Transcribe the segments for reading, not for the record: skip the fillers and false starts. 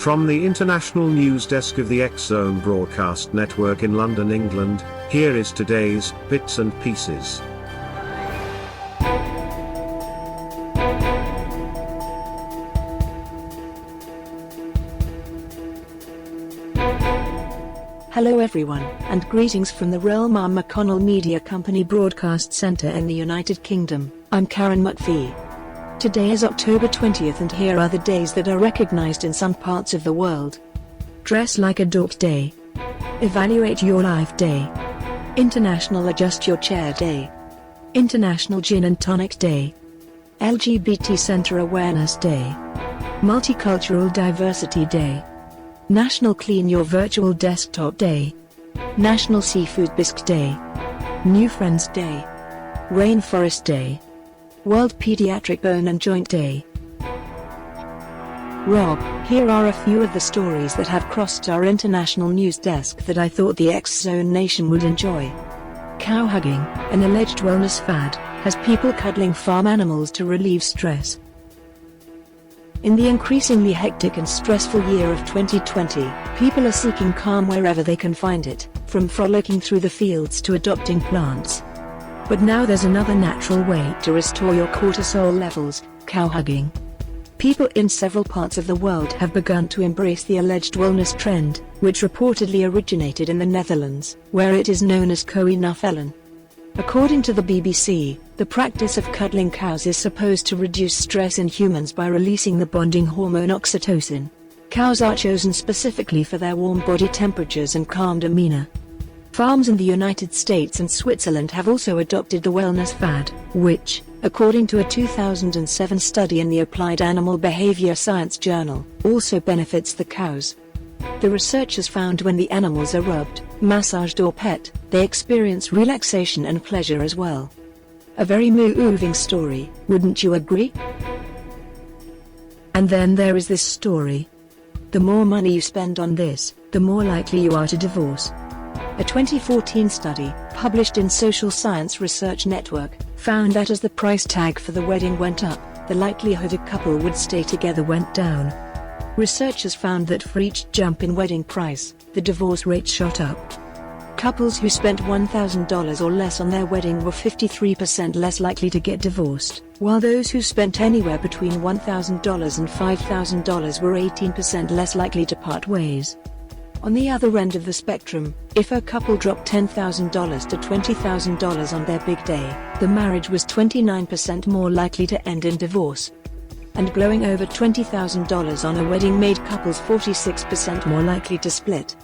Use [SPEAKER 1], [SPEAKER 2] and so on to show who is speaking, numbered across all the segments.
[SPEAKER 1] From the international news desk of the X-Zone Broadcast Network in London, England, here is today's Bits and Pieces.
[SPEAKER 2] Hello everyone, and greetings from the realm of McConnell Media Company Broadcast Centre in the United Kingdom. I'm Karen McPhee. Today is October 20th and here are the days that are recognised in some parts of the world. Dress like a dork day. Evaluate your life day. International Adjust Your Chair Day. International Gin and Tonic Day. LGBT Centre Awareness Day. Multicultural Diversity Day. National Clean Your Virtual Desktop Day. National Seafood Bisque Day. New Friends Day. Rainforest Day. World Pediatric Bone and Joint Day. Rob, here are a few of the stories that have crossed our international news desk that I thought the X-Zone Nation would enjoy. Cow hugging, an alleged wellness fad, has people cuddling farm animals to relieve stress. In the increasingly hectic and stressful year of 2020, people are seeking calm wherever they can find it, from frolicking through the fields to adopting plants. But now there's another natural way to restore your cortisol levels: cow hugging. People in several parts of the world have begun to embrace the alleged wellness trend, which reportedly originated in the Netherlands, where it is known as koe-nuffelen. According to the BBC, the practice of cuddling cows is supposed to reduce stress in humans by releasing the bonding hormone oxytocin. Cows are chosen specifically for their warm body temperatures and calm demeanor. Farms in the United States and Switzerland have also adopted the wellness fad, which, according to a 2007 study in the Applied Animal Behavior Science journal, also benefits the cows. The researchers found when the animals are rubbed, massaged or pet, they experience relaxation and pleasure as well. A very moving story, wouldn't you agree? And then there is this story. The more money you spend on this, the more likely you are to divorce. A 2014 study, published in Social Science Research Network, found that as the price tag for the wedding went up, the likelihood a couple would stay together went down. Researchers found that for each jump in wedding price, the divorce rate shot up. Couples who spent $1,000 or less on their wedding were 53% less likely to get divorced, while those who spent anywhere between $1,000 and $5,000 were 18% less likely to part ways. On the other end of the spectrum, if a couple dropped $10,000 to $20,000 on their big day, the marriage was 29% more likely to end in divorce. And blowing over $20,000 on a wedding made couples 46% more likely to split.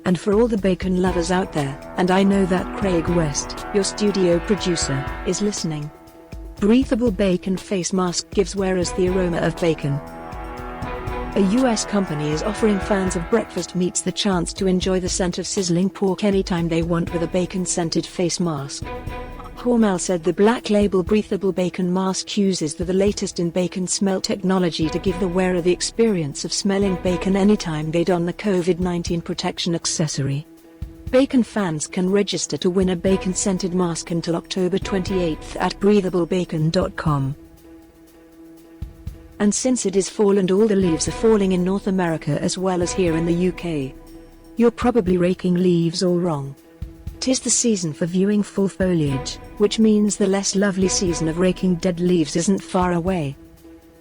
[SPEAKER 2] And for all the bacon lovers out there, and I know that Craig West, your studio producer, is listening. Breathable Bacon Face Mask gives wearers the aroma of bacon. A US company is offering fans of breakfast meats the chance to enjoy the scent of sizzling pork anytime they want with a bacon-scented face mask. Hormel said the Black Label Breathable Bacon Mask uses the latest in bacon smell technology to give the wearer the experience of smelling bacon anytime they don the COVID-19 protection accessory. Bacon fans can register to win a bacon-scented mask until October 28th at breathablebacon.com. And since it is fall and all the leaves are falling in North America as well as here in the UK, you're probably raking leaves all wrong. 'Tis the season for viewing full foliage, which means the less lovely season of raking dead leaves isn't far away.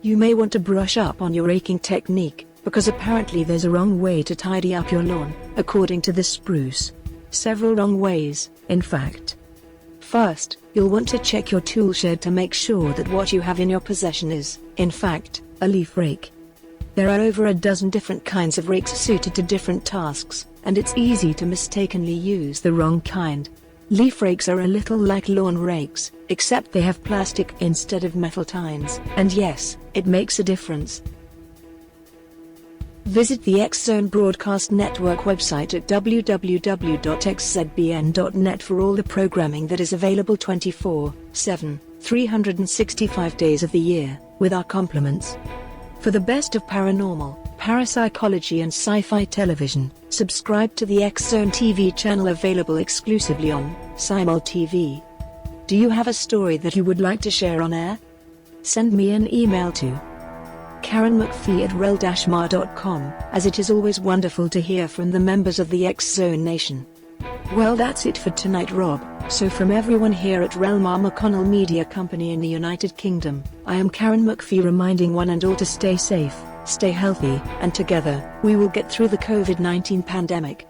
[SPEAKER 2] You may want to brush up on your raking technique, because apparently there's a wrong way to tidy up your lawn, according to the spruce. Several wrong ways, in fact. First, you'll want to check your tool shed to make sure that what you have in your possession is, in fact, a leaf rake. There are over a dozen different kinds of rakes suited to different tasks, and it's easy to mistakenly use the wrong kind. Leaf rakes are a little like lawn rakes, except they have plastic instead of metal tines, and yes, it makes a difference. Visit the X-Zone Broadcast Network website at www.xzbn.net for all the programming that is available 24/7, 365 days of the year, with our compliments. For the best of paranormal, parapsychology and sci-fi television, subscribe to the X-Zone TV channel available exclusively on Simul TV. Do you have a story that you would like to share on air? Send me an email to Karen McPhee at rel-mar.com, as it is always wonderful to hear from the members of the X-Zone Nation. Well, that's it for tonight, Rob. So from everyone here at REL-MAR McConnell Media Company in the United Kingdom, I am Karen McPhee reminding one and all to stay safe, stay healthy, and together, we will get through the COVID-19 pandemic.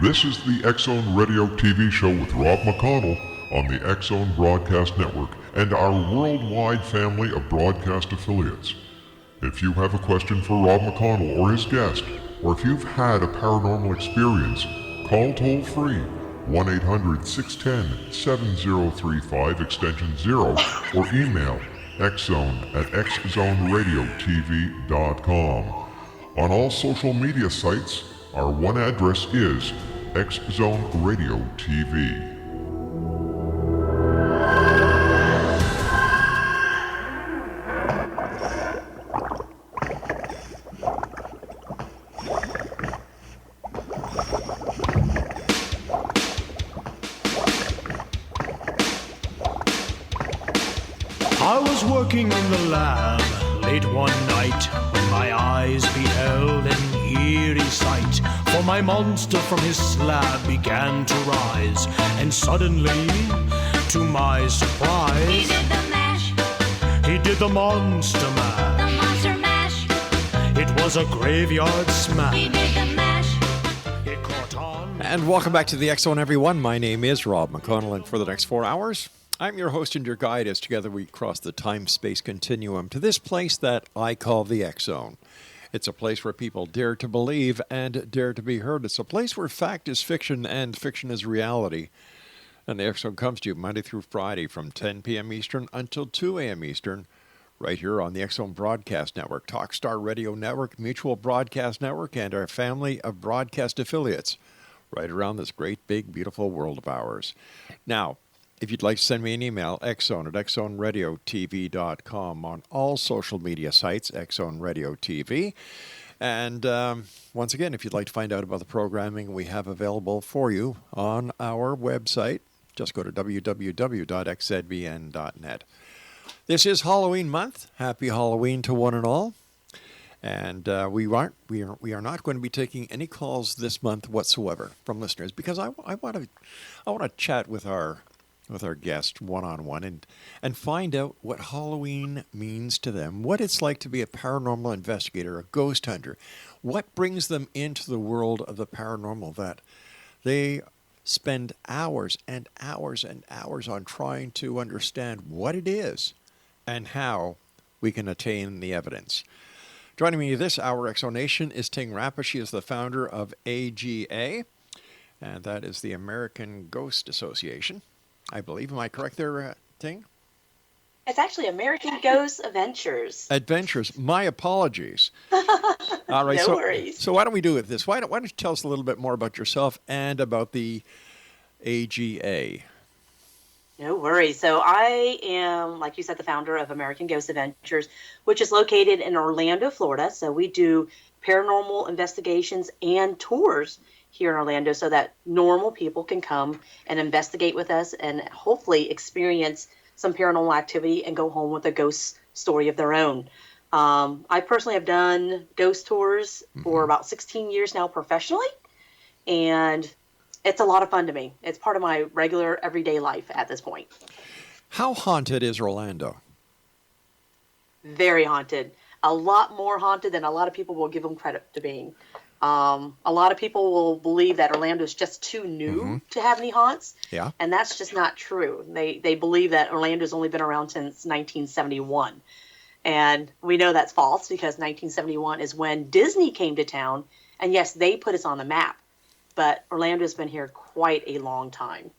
[SPEAKER 3] This is the X-Zone Radio TV show with Rob McConnell on the X-Zone Broadcast Network and our worldwide family of broadcast affiliates. If you have a question for Rob McConnell or his guest, or if you've had a paranormal experience, call toll-free 1-800-610-7035 extension 0 or email xzone@xzoneradiotv.com. On all social media sites, our one address is X-Zone Radio TV.
[SPEAKER 4] I was working in the lab late one night when my eyes beheld an eerie sight. For my monster from his slab began to rise, and suddenly, to my surprise,
[SPEAKER 5] he did the mash.
[SPEAKER 4] He did the monster mash.
[SPEAKER 5] The monster mash.
[SPEAKER 4] It was a graveyard smash.
[SPEAKER 5] He did the mash.
[SPEAKER 4] It caught on.
[SPEAKER 6] And welcome back to the X-Zone, everyone. My name is Rob McConnell, and for the next 4 hours, I'm your host and your guide as together we cross the time-space continuum to this place that I call the X-Zone. It's a place where people dare to believe and dare to be heard. It's a place where fact is fiction and fiction is reality. And the X-Zone comes to you Monday through Friday from 10 p.m. Eastern until 2 a.m. Eastern, right here on the X-Zone Broadcast Network, Talkstar Radio Network, Mutual Broadcast Network, and our family of broadcast affiliates right around this great, big, beautiful world of ours. Now, if you'd like to send me an email, xzone@xzoneradiotv.com, on all social media sites, X-Zone Radio TV. And once again, if you'd like to find out about the programming we have available for you on our website, just go to www.xzbn.net. This is Halloween month. Happy Halloween to one and all. And we are not going to be taking any calls this month whatsoever from listeners, because I want to chat with our guest one-on-one and find out what Halloween means to them, what it's like to be a paranormal investigator, a ghost hunter, what brings them into the world of the paranormal that they spend hours and hours and hours on trying to understand what it is and how we can attain the evidence. Joining me this hour, Exonation, is TING RAPPA. She is the founder of AGA, and that is the American Ghost Association, I believe. Am I correct there, Ting?
[SPEAKER 7] It's actually American Ghost Adventures.
[SPEAKER 6] Adventures. My apologies. All right.
[SPEAKER 7] No worries.
[SPEAKER 6] So why don't we do it this? Why don't you tell us a little bit more about yourself and about the AGA?
[SPEAKER 7] No worries. So I am, like you said, the founder of American Ghost Adventures, which is located in Orlando, Florida. So we do paranormal investigations and tours here in Orlando so that normal people can come and investigate with us and hopefully experience some paranormal activity and go home with a ghost story of their own. I personally have done ghost tours for about 16 years now professionally, and it's a lot of fun to me. It's part of my regular everyday life at this point.
[SPEAKER 6] How haunted is Orlando?
[SPEAKER 7] Very haunted. A lot more haunted than a lot of people will give them credit to being. A lot of people will believe that Orlando is just too new to have any haunts.
[SPEAKER 6] Yeah.
[SPEAKER 7] And that's just not true. They believe that Orlando's only been around since 1971. And we know that's false because 1971 is when Disney came to town. And yes, they put us on the map. But Orlando's been here quite a long time.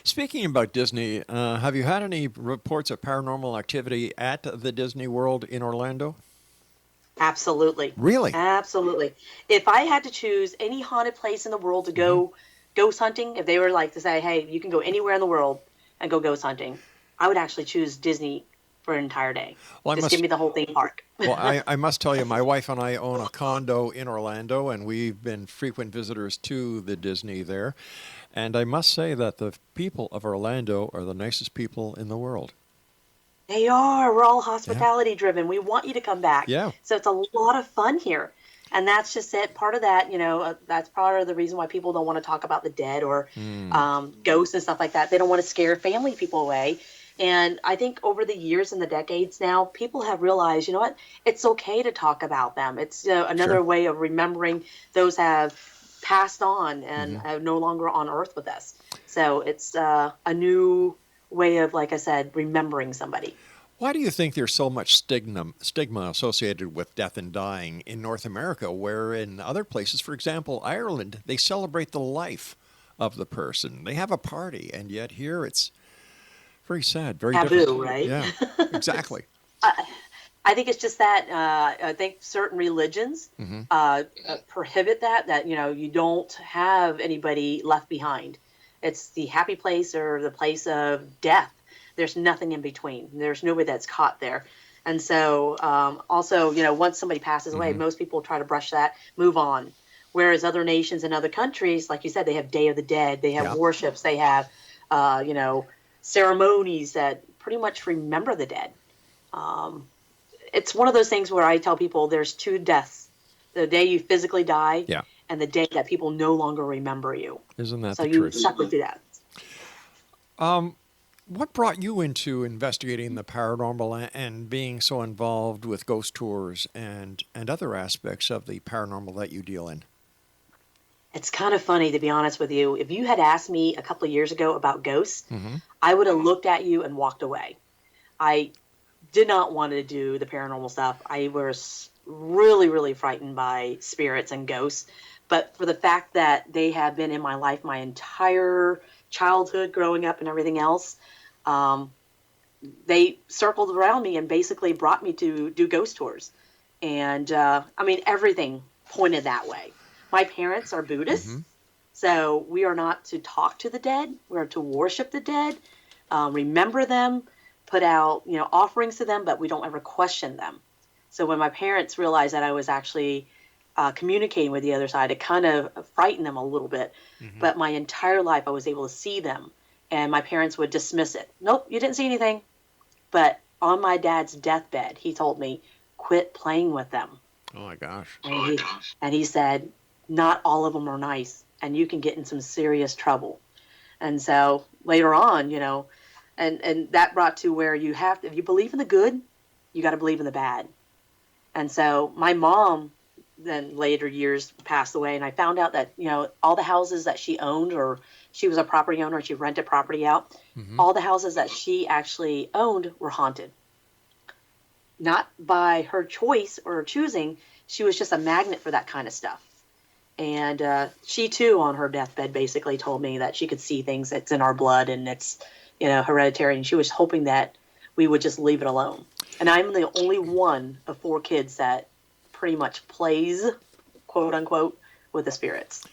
[SPEAKER 6] Speaking about Disney, have you had any reports of paranormal activity at the Disney World in Orlando?
[SPEAKER 7] Absolutely.
[SPEAKER 6] Really?
[SPEAKER 7] Absolutely. If I had to choose any haunted place in the world to go ghost hunting, if they were like to say, hey, you can go anywhere in the world and go ghost hunting, I would actually choose Disney for an entire day.
[SPEAKER 6] Well,
[SPEAKER 7] Just give me the whole theme park.
[SPEAKER 6] Well, I must tell you, my wife and I own a condo in Orlando, and we've been frequent visitors to the Disney there. And I must say that the people of Orlando are the nicest people in the world.
[SPEAKER 7] They are. We're all hospitality driven. We want you to come back.
[SPEAKER 6] Yeah.
[SPEAKER 7] So it's a lot of fun here. And that's just it. Part of that, that's part of the reason why people don't want to talk about the dead or ghosts and stuff like that. They don't want to scare family people away. And I think over the years and the decades now, people have realized, you know what, it's okay to talk about them. It's another
[SPEAKER 6] Sure.
[SPEAKER 7] way of remembering those have passed on and are no longer on earth with us. So it's a new way of, like I said, remembering somebody.
[SPEAKER 6] Why do you think there's so much stigma associated with death and dying in North America, where in other places, for example, Ireland, they celebrate the life of the person. They have a party, and yet here it's very sad, very
[SPEAKER 7] Taboo,
[SPEAKER 6] different.
[SPEAKER 7] right?
[SPEAKER 6] Yeah, exactly.
[SPEAKER 7] I think it's just that I think certain religions prohibit that you don't have anybody left behind. It's the happy place or the place of death. There's nothing in between. There's nobody that's caught there. And so also, once somebody passes away, most people try to brush that, move on. Whereas other nations and other countries, like you said, they have Day of the Dead, they have worships, they have, ceremonies that pretty much remember the dead. It's one of those things where I tell people there's two deaths: the day you physically die, and the day that people no longer remember you.
[SPEAKER 6] Isn't that
[SPEAKER 7] so
[SPEAKER 6] the
[SPEAKER 7] you
[SPEAKER 6] truth?
[SPEAKER 7] separate that.
[SPEAKER 6] What brought you into investigating the paranormal and being so involved with ghost tours and other aspects of the paranormal that you deal in?
[SPEAKER 7] It's kind of funny, to be honest with you. If you had asked me a couple of years ago about ghosts, I would have looked at you and walked away. I did not want to do the paranormal stuff. I was really, really frightened by spirits and ghosts. But for the fact that they have been in my life my entire childhood, growing up and everything else, they circled around me and basically brought me to do ghost tours. And everything pointed that way. My parents are Buddhists, so we are not to talk to the dead. We are to worship the dead, remember them, put out offerings to them, but we don't ever question them. So when my parents realized that I was actually communicating with the other side, it kind of frightened them a little bit. But my entire life I was able to see them, and my parents would dismiss it. Nope, you didn't see anything. But on my dad's deathbed, he told me, quit playing with them.
[SPEAKER 6] Oh my gosh.
[SPEAKER 7] And he said, not all of them are nice, and you can get in some serious trouble. And so later on, and that brought to where you have to, if you believe in the good, you got to believe in the bad. And so my mom then later years passed away, and I found out that, all the houses that she owned, or she was a property owner, she rented property out, all the houses that she actually owned were haunted. Not by her choice or choosing, she was just a magnet for that kind of stuff. And she too, on her deathbed, basically told me that she could see things that's in our blood and it's, hereditary. And she was hoping that we would just leave it alone. And I'm the only one of 4 kids that pretty much plays, quote unquote, with the spirits.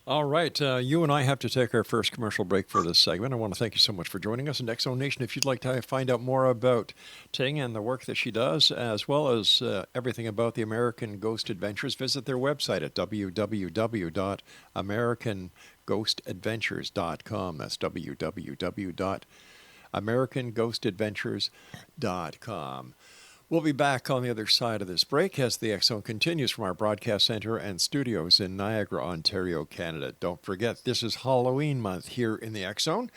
[SPEAKER 6] All right. You and I have to take our first commercial break for this segment. I want to thank you so much for joining us. And X Zone Nation, if you'd like to find out more about Ting and the work that she does, as well as everything about the American Ghost Adventures, visit their website at www.americanghostadventures.com. That's www.americanghostadventures.com. We'll be back on the other side of this break as the X Zone continues from our broadcast center and studios in Niagara, Ontario, Canada. Don't forget, this is Halloween month here in the X Zone,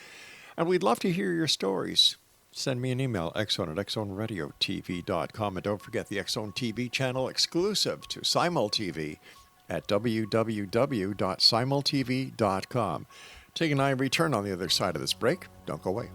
[SPEAKER 6] and we'd love to hear your stories. Send me an email, xzone@xzoneradiotv.com, and don't forget the X Zone TV channel exclusive to Simul TV at www.simultv.com. Tig and I return on the other side of this break. Don't go away.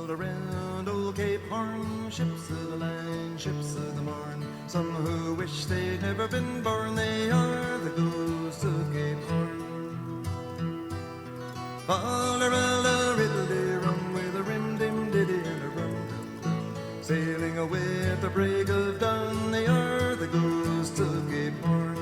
[SPEAKER 8] all around old Cape Horn, ships of the line, ships of the morn. Some who wish they'd never been born, they are the ghosts of Cape Horn. Fall-a-ralla, riddle-de-rum, with a rim-dim-diddy and a rum-dum-dum. Sailing away at the break of dawn, they are the ghosts of Cape Horn.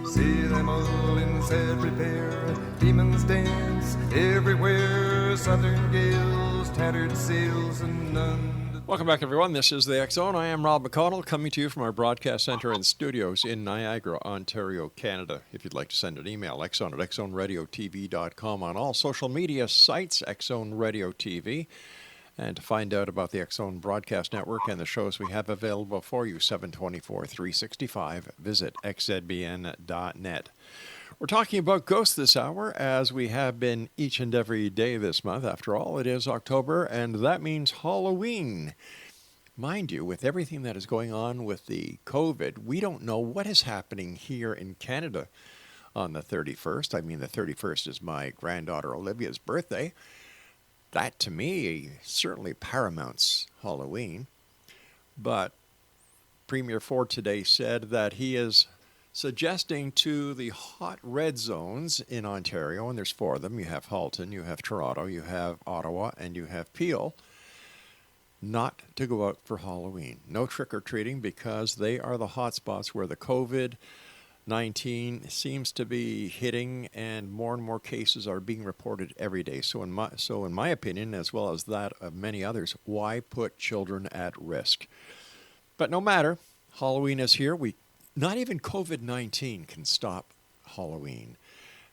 [SPEAKER 8] See them all in sad repair, demons dance everywhere, southern gales, tattered sails, and none.
[SPEAKER 6] Welcome back, everyone. This is the X Zone. I am Rob McConnell, coming to you from our broadcast center and studios in Niagara, Ontario, Canada. If you'd like to send an email, xzone@xzoneradiotv.com, on all social media sites, X Zone Radio TV. And to find out about the X Zone Broadcast Network and the shows we have available for you, 7/24/365, visit xzbn.net. We're talking about ghosts this hour, as we have been each and every day this month. After all, it is October, and that means Halloween. Mind you, with everything that is going on with the COVID, we don't know what is happening here in Canada on the 31st. I mean, the 31st is my granddaughter Olivia's birthday. That, to me, certainly paramounts Halloween. But Premier Ford today said that he is suggesting to the hot red zones in Ontario, and there's four of them. You have Halton, you have Toronto, you have Ottawa, and you have Peel, not to go out for Halloween. No trick-or-treating, because they are the hot spots where the COVID-19 seems to be hitting, and more cases are being reported every day. So in my opinion, as well as that of many others, why put children at risk? But no matter, Halloween is here. Not even COVID-19 can stop Halloween.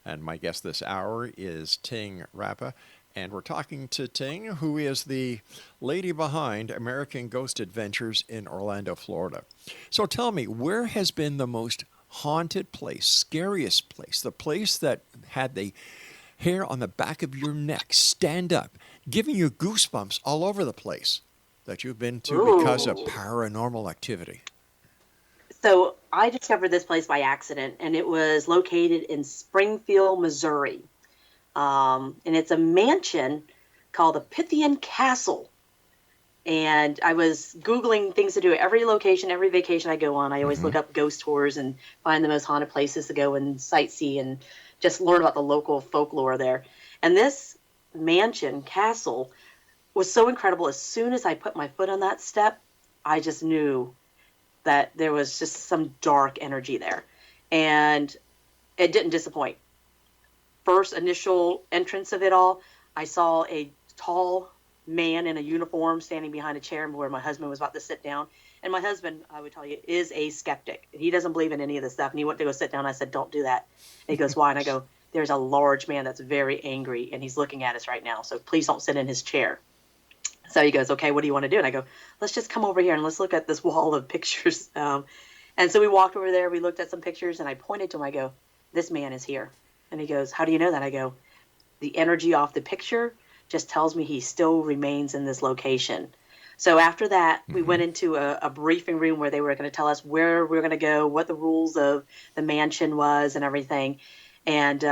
[SPEAKER 6] And my guest this hour is TING RAPPA, and we're talking to Ting, who is the lady behind American Ghost Adventures in Orlando, Florida. So tell me, where has been the most haunted place, scariest place, the place that had the hair on the back of your neck stand up, giving you goosebumps all over the place, that you've been to because of paranormal activity?
[SPEAKER 7] So I discovered this place by accident, and it was located in Springfield, Missouri. And it's a mansion called the Pythian Castle. And I was Googling things to do. Every location, every vacation I go on, I always look up ghost tours and find the most haunted places to go and sightsee and just learn about the local folklore there. And this mansion, castle, was so incredible. As soon as I put my foot on that step, I just knew that there was just some dark energy there. And it didn't disappoint. First initial entrance of it all, I saw a tall man in a uniform standing behind a chair where my husband was about to sit down. And my husband, I would tell you, is a skeptic. He doesn't believe in any of this stuff. And he went to go sit down. I said, don't do that. And he goes, why? And I go, there's a large man that's very angry, and he's looking at us right now. So please don't sit in his chair. So he goes, okay, what do you want to do? And I go, let's just come over here and let's look at this wall of pictures. And so we walked over there. We looked at some pictures, and I pointed to him. I go, this man is here. And he goes, how do you know that? I go, the energy off the picture just tells me he still remains in this location. So after that, we went into a briefing room where they were going to tell us where we were going to go, what the rules of the mansion was and everything. And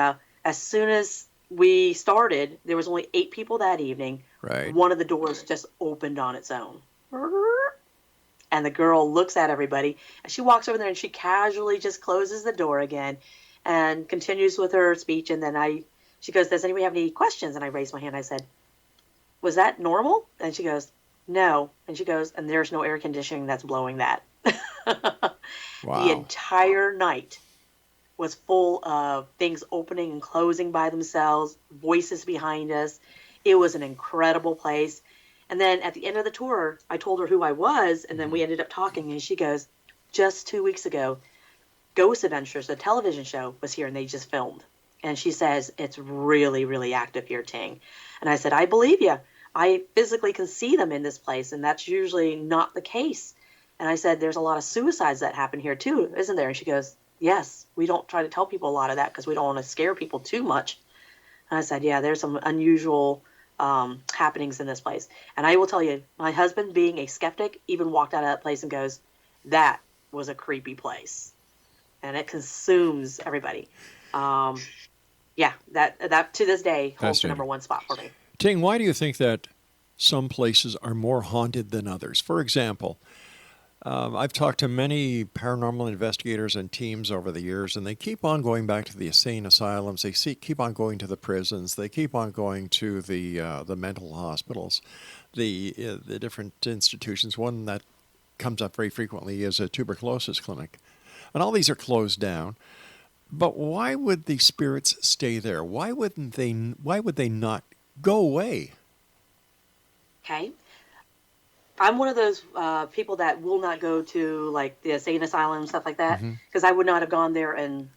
[SPEAKER 7] as soon as we started, there was only 8 people that evening.
[SPEAKER 6] Right.
[SPEAKER 7] One of the doors just opened on its own. And the girl looks at everybody, and she walks over there and she casually just closes the door again and continues with her speech. And then she goes, does anybody have any questions? And I raised my hand. I said, was that normal? And she goes, no. And she goes, and there's no air conditioning that's blowing that.
[SPEAKER 6] Wow.
[SPEAKER 7] The entire night was full of things opening and closing by themselves, voices behind us. It was an incredible place. And then at the end of the tour, I told her who I was, and then we ended up talking, and she goes, just 2 weeks ago, Ghost Adventures, the television show, was here, and they just filmed. And she says, it's really, really active here, Ting. And I said, I believe you. I physically can see them in this place, and that's usually not the case. And I said, there's a lot of suicides that happen here, too, isn't there? And she goes, yes, we don't try to tell people a lot of that because we don't want to scare people too much. And I said, yeah, there's some unusual happenings in this place. And I will tell you, my husband, being a skeptic, even walked out of that place and goes, that was a creepy place. And it consumes everybody. Yeah, that to this day holds the number one spot for me.
[SPEAKER 6] Ting, why do you think that some places are more haunted than others? For example, I've talked to many paranormal investigators and teams over the years, and they keep on going back to the insane asylums. They keep on going to the prisons. They keep on going to the mental hospitals, the different institutions. One that comes up very frequently is a tuberculosis clinic, and all these are closed down. But why would the spirits stay there? Why would they not go away?
[SPEAKER 7] Okay. I'm one of those people that will not go to like the insane asylum and stuff like that because I would not have gone there and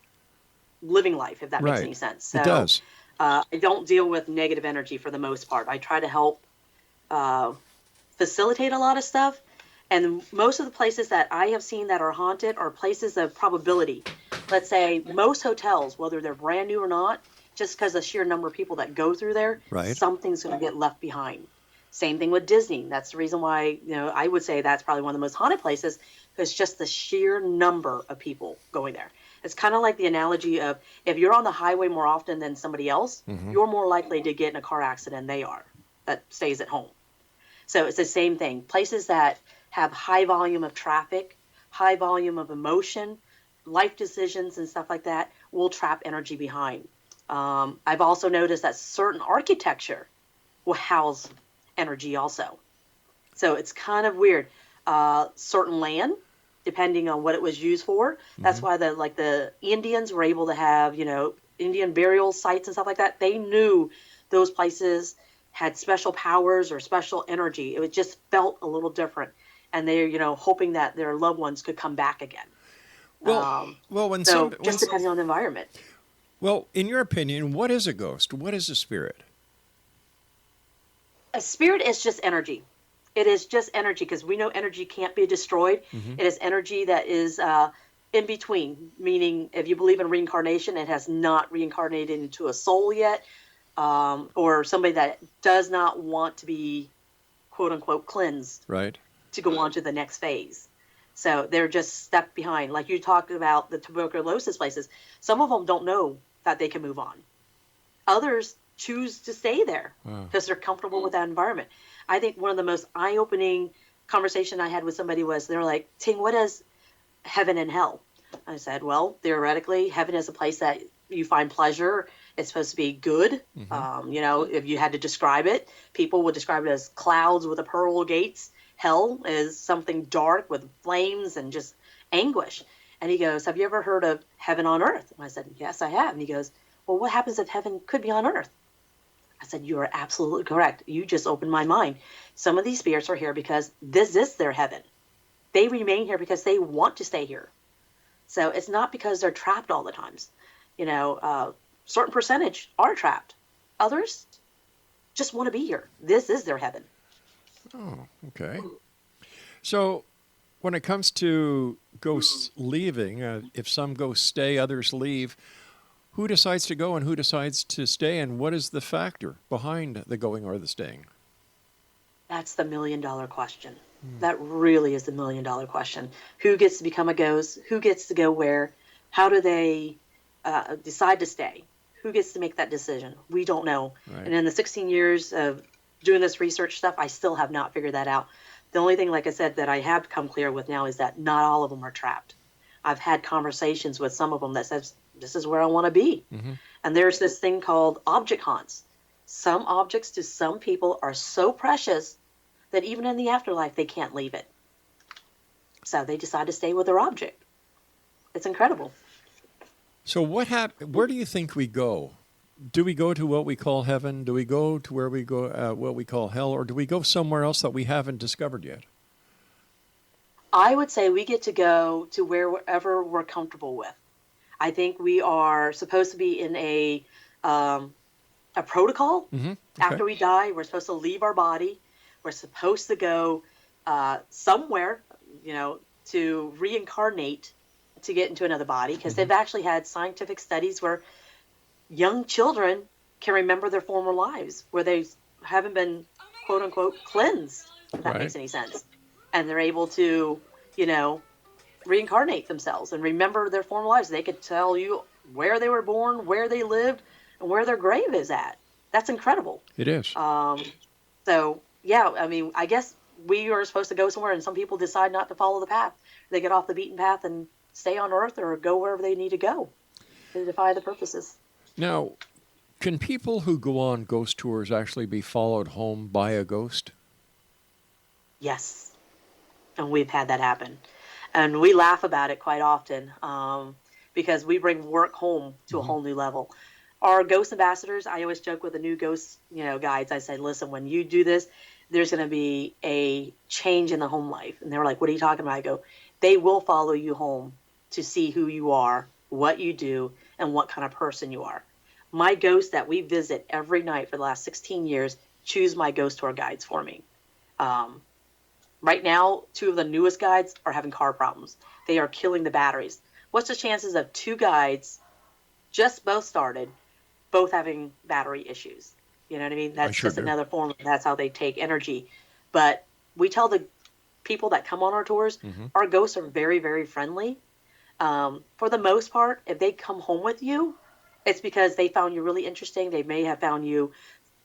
[SPEAKER 7] living life, if that makes any sense. So,
[SPEAKER 6] it does.
[SPEAKER 7] I don't deal with negative energy for the most part. I try to help facilitate a lot of stuff. And most of the places that I have seen that are haunted are places of probability. Let's say most hotels, whether they're brand new or not, just because of the sheer number of people that go through there, something's going to get left behind. Same thing with Disney. That's the reason why, I would say that's probably one of the most haunted places, because just the sheer number of people going there. It's kind of like the analogy of if you're on the highway more often than somebody else, you're more likely to get in a car accident than they are that stays at home. So it's the same thing. Places that have high volume of traffic, high volume of emotion, life decisions and stuff like that will trap energy behind. I've also noticed that certain architecture will house energy also. So it's kind of weird. Certain land, depending on what it was used for. That's why the Indians were able to have, Indian burial sites and stuff like that. They knew those places had special powers or special energy. It just felt a little different. And they're, hoping that their loved ones could come back again. Just depending on the environment.
[SPEAKER 6] Well, in your opinion, what is a ghost? What is a spirit?
[SPEAKER 7] A spirit is just energy. It is just energy because we know energy can't be destroyed. It is energy that is in between, meaning if you believe in reincarnation, it has not reincarnated into a soul yet, or somebody that does not want to be, quote unquote, cleansed to go on to the next phase. So they're just stuck behind. Like you talked about the tuberculosis places, some of them don't know that they can move on. Others choose to stay there because they're comfortable with that environment. I think one of the most eye-opening conversation I had with somebody was, they're like, Ting, what is heaven and hell? I said, well, theoretically, heaven is a place that you find pleasure. It's supposed to be good. If you had to describe it, people would describe it as clouds with the pearl gates. Hell is something dark with flames and just anguish. And he goes, have you ever heard of heaven on earth? And I said, yes, I have. And he goes, well, what happens if heaven could be on earth? I said, you are absolutely correct. You just opened my mind. Some of these spirits are here because this is their heaven. They remain here because they want to stay here. So it's not because they're trapped all the times. Certain percentage are trapped. Others just want to be here. This is their heaven.
[SPEAKER 6] Oh, okay. So when it comes to ghosts leaving, if some ghosts stay, others leave, who decides to go and who decides to stay, and what is the factor behind the going or the staying?
[SPEAKER 7] That's the $1 million question. That really is the $1 million question. Who gets to become a ghost? Who gets to go where? How do they decide to stay? Who gets to make that decision? We don't know. Right. And in the 16 years of doing this research stuff, I still have not figured that out. The only thing, like I said, that I have come clear with now is that not all of them are trapped. I've had conversations with some of them that says, this is where I want to be. And there's this thing called object haunts. Some objects to some people are so precious that even in the afterlife, they can't leave it. So they decide to stay with their object. It's incredible.
[SPEAKER 6] So where do you think we go? Do we go to what we call heaven? Do we go to where we go, what we call hell? Or do we go somewhere else that we haven't discovered yet?
[SPEAKER 7] I would say we get to go to wherever we're comfortable with. I think we are supposed to be in a protocol. Okay. After we die, we're supposed to leave our body. We're supposed to go somewhere, to reincarnate to get into another body, because they've actually had scientific studies where young children can remember their former lives where they haven't been, quote unquote, cleansed, if that makes any sense. And they're able to, reincarnate themselves and remember their former lives. They could tell you where they were born, where they lived, and where their grave is at. That's incredible.
[SPEAKER 6] It is.
[SPEAKER 7] So, yeah, I mean, I guess we are supposed to go somewhere, and some people decide not to follow the path. They get off the beaten path and stay on Earth or go wherever they need to go to defy the purposes.
[SPEAKER 6] Now, can people who go on ghost tours actually be followed home by a ghost?
[SPEAKER 7] Yes. And we've had that happen. And we laugh about it quite often because we bring work home to a whole new level. Our ghost ambassadors, I always joke with the new ghost guides. I say, listen, when you do this, there's going to be a change in the home life. And they were like, what are you talking about? I go, they will follow you home to see who you are, what you do, and what kind of person you are. My ghosts that we visit every night for the last 16 years choose my ghost tour guides for me. Right now, 2 of the newest guides are having car problems. They are killing the batteries. What's the chances of 2 guides just both started, both having battery issues? You know what I mean? That's
[SPEAKER 6] sure
[SPEAKER 7] just
[SPEAKER 6] do.
[SPEAKER 7] another form. That's how they take energy. But we tell the people that come on our tours, our ghosts are very, very friendly. For the most part, if they come home with you, it's because they found you really interesting. They may have found you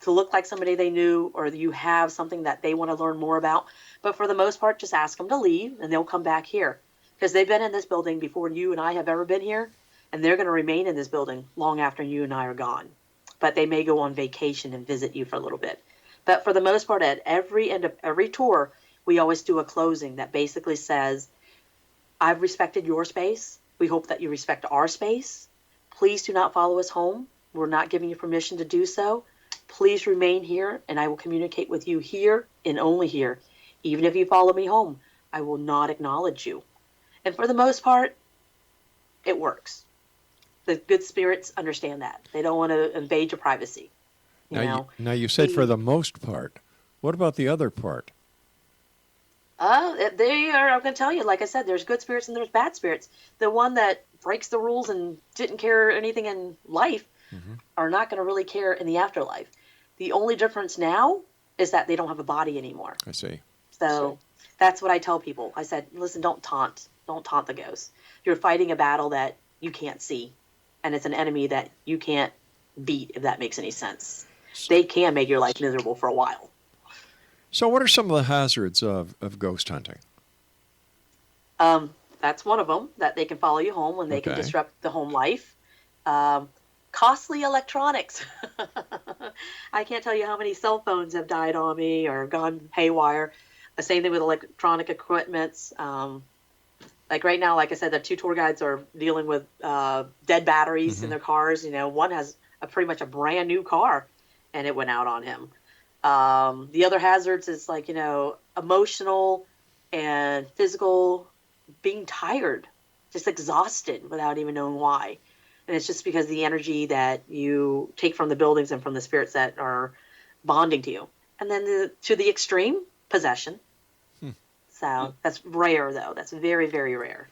[SPEAKER 7] to look like somebody they knew, or you have something that they want to learn more about. But for the most part, just ask them to leave, and they'll come back here. Because they've been in this building before you and I have ever been here, and they're going to remain in this building long after you and I are gone. But they may go on vacation and visit you for a little bit. But for the most part, at every end of every tour, we always do a closing that basically says, I've respected your space. We hope that you respect our space. Please do not follow us home. We're not giving you permission to do so. Please remain here, and I will communicate with you here and only here. Even if you follow me home, I will not acknowledge you. And for the most part, it works. The good spirits understand that. They don't want to invade your privacy.
[SPEAKER 6] Now you said for the most part. What about the other part?
[SPEAKER 7] They are, I'm going to tell you, like I said, there's good spirits and there's bad spirits. The one that breaks the rules and didn't care anything in life are not going to really care in the afterlife. The only difference now is that they don't have a body anymore.
[SPEAKER 6] I see.
[SPEAKER 7] So that's what I tell people. I said, listen, don't taunt the ghosts. You're fighting a battle that you can't see, and it's an enemy that you can't beat, if that makes any sense. They can make your life miserable for a while.
[SPEAKER 6] So what are some of the hazards of ghost hunting?
[SPEAKER 7] That's one of them, that they can follow you home when they can
[SPEAKER 6] Okay.
[SPEAKER 7] disrupt the home life. Costly electronics. I can't tell you how many cell phones have died on me or gone haywire. The same thing with electronic equipments. Like right now, like I said, the 2 tour guides are dealing with dead batteries in their cars. One has pretty much a brand new car, and it went out on him. The other hazards is like, emotional and physical, being tired, just exhausted without even knowing why. And it's just because the energy that you take from the buildings and from the spirits that are bonding to you. And then to the extreme, possession. So that's rare, though. That's very, very rare.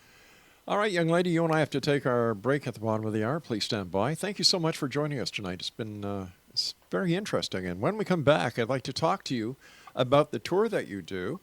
[SPEAKER 6] All right, young lady, you and I have to take our break at the bottom of the hour. Please stand by. Thank you so much for joining us tonight. It's been it's very interesting. And when we come back, I'd like to talk to you about the tour that you do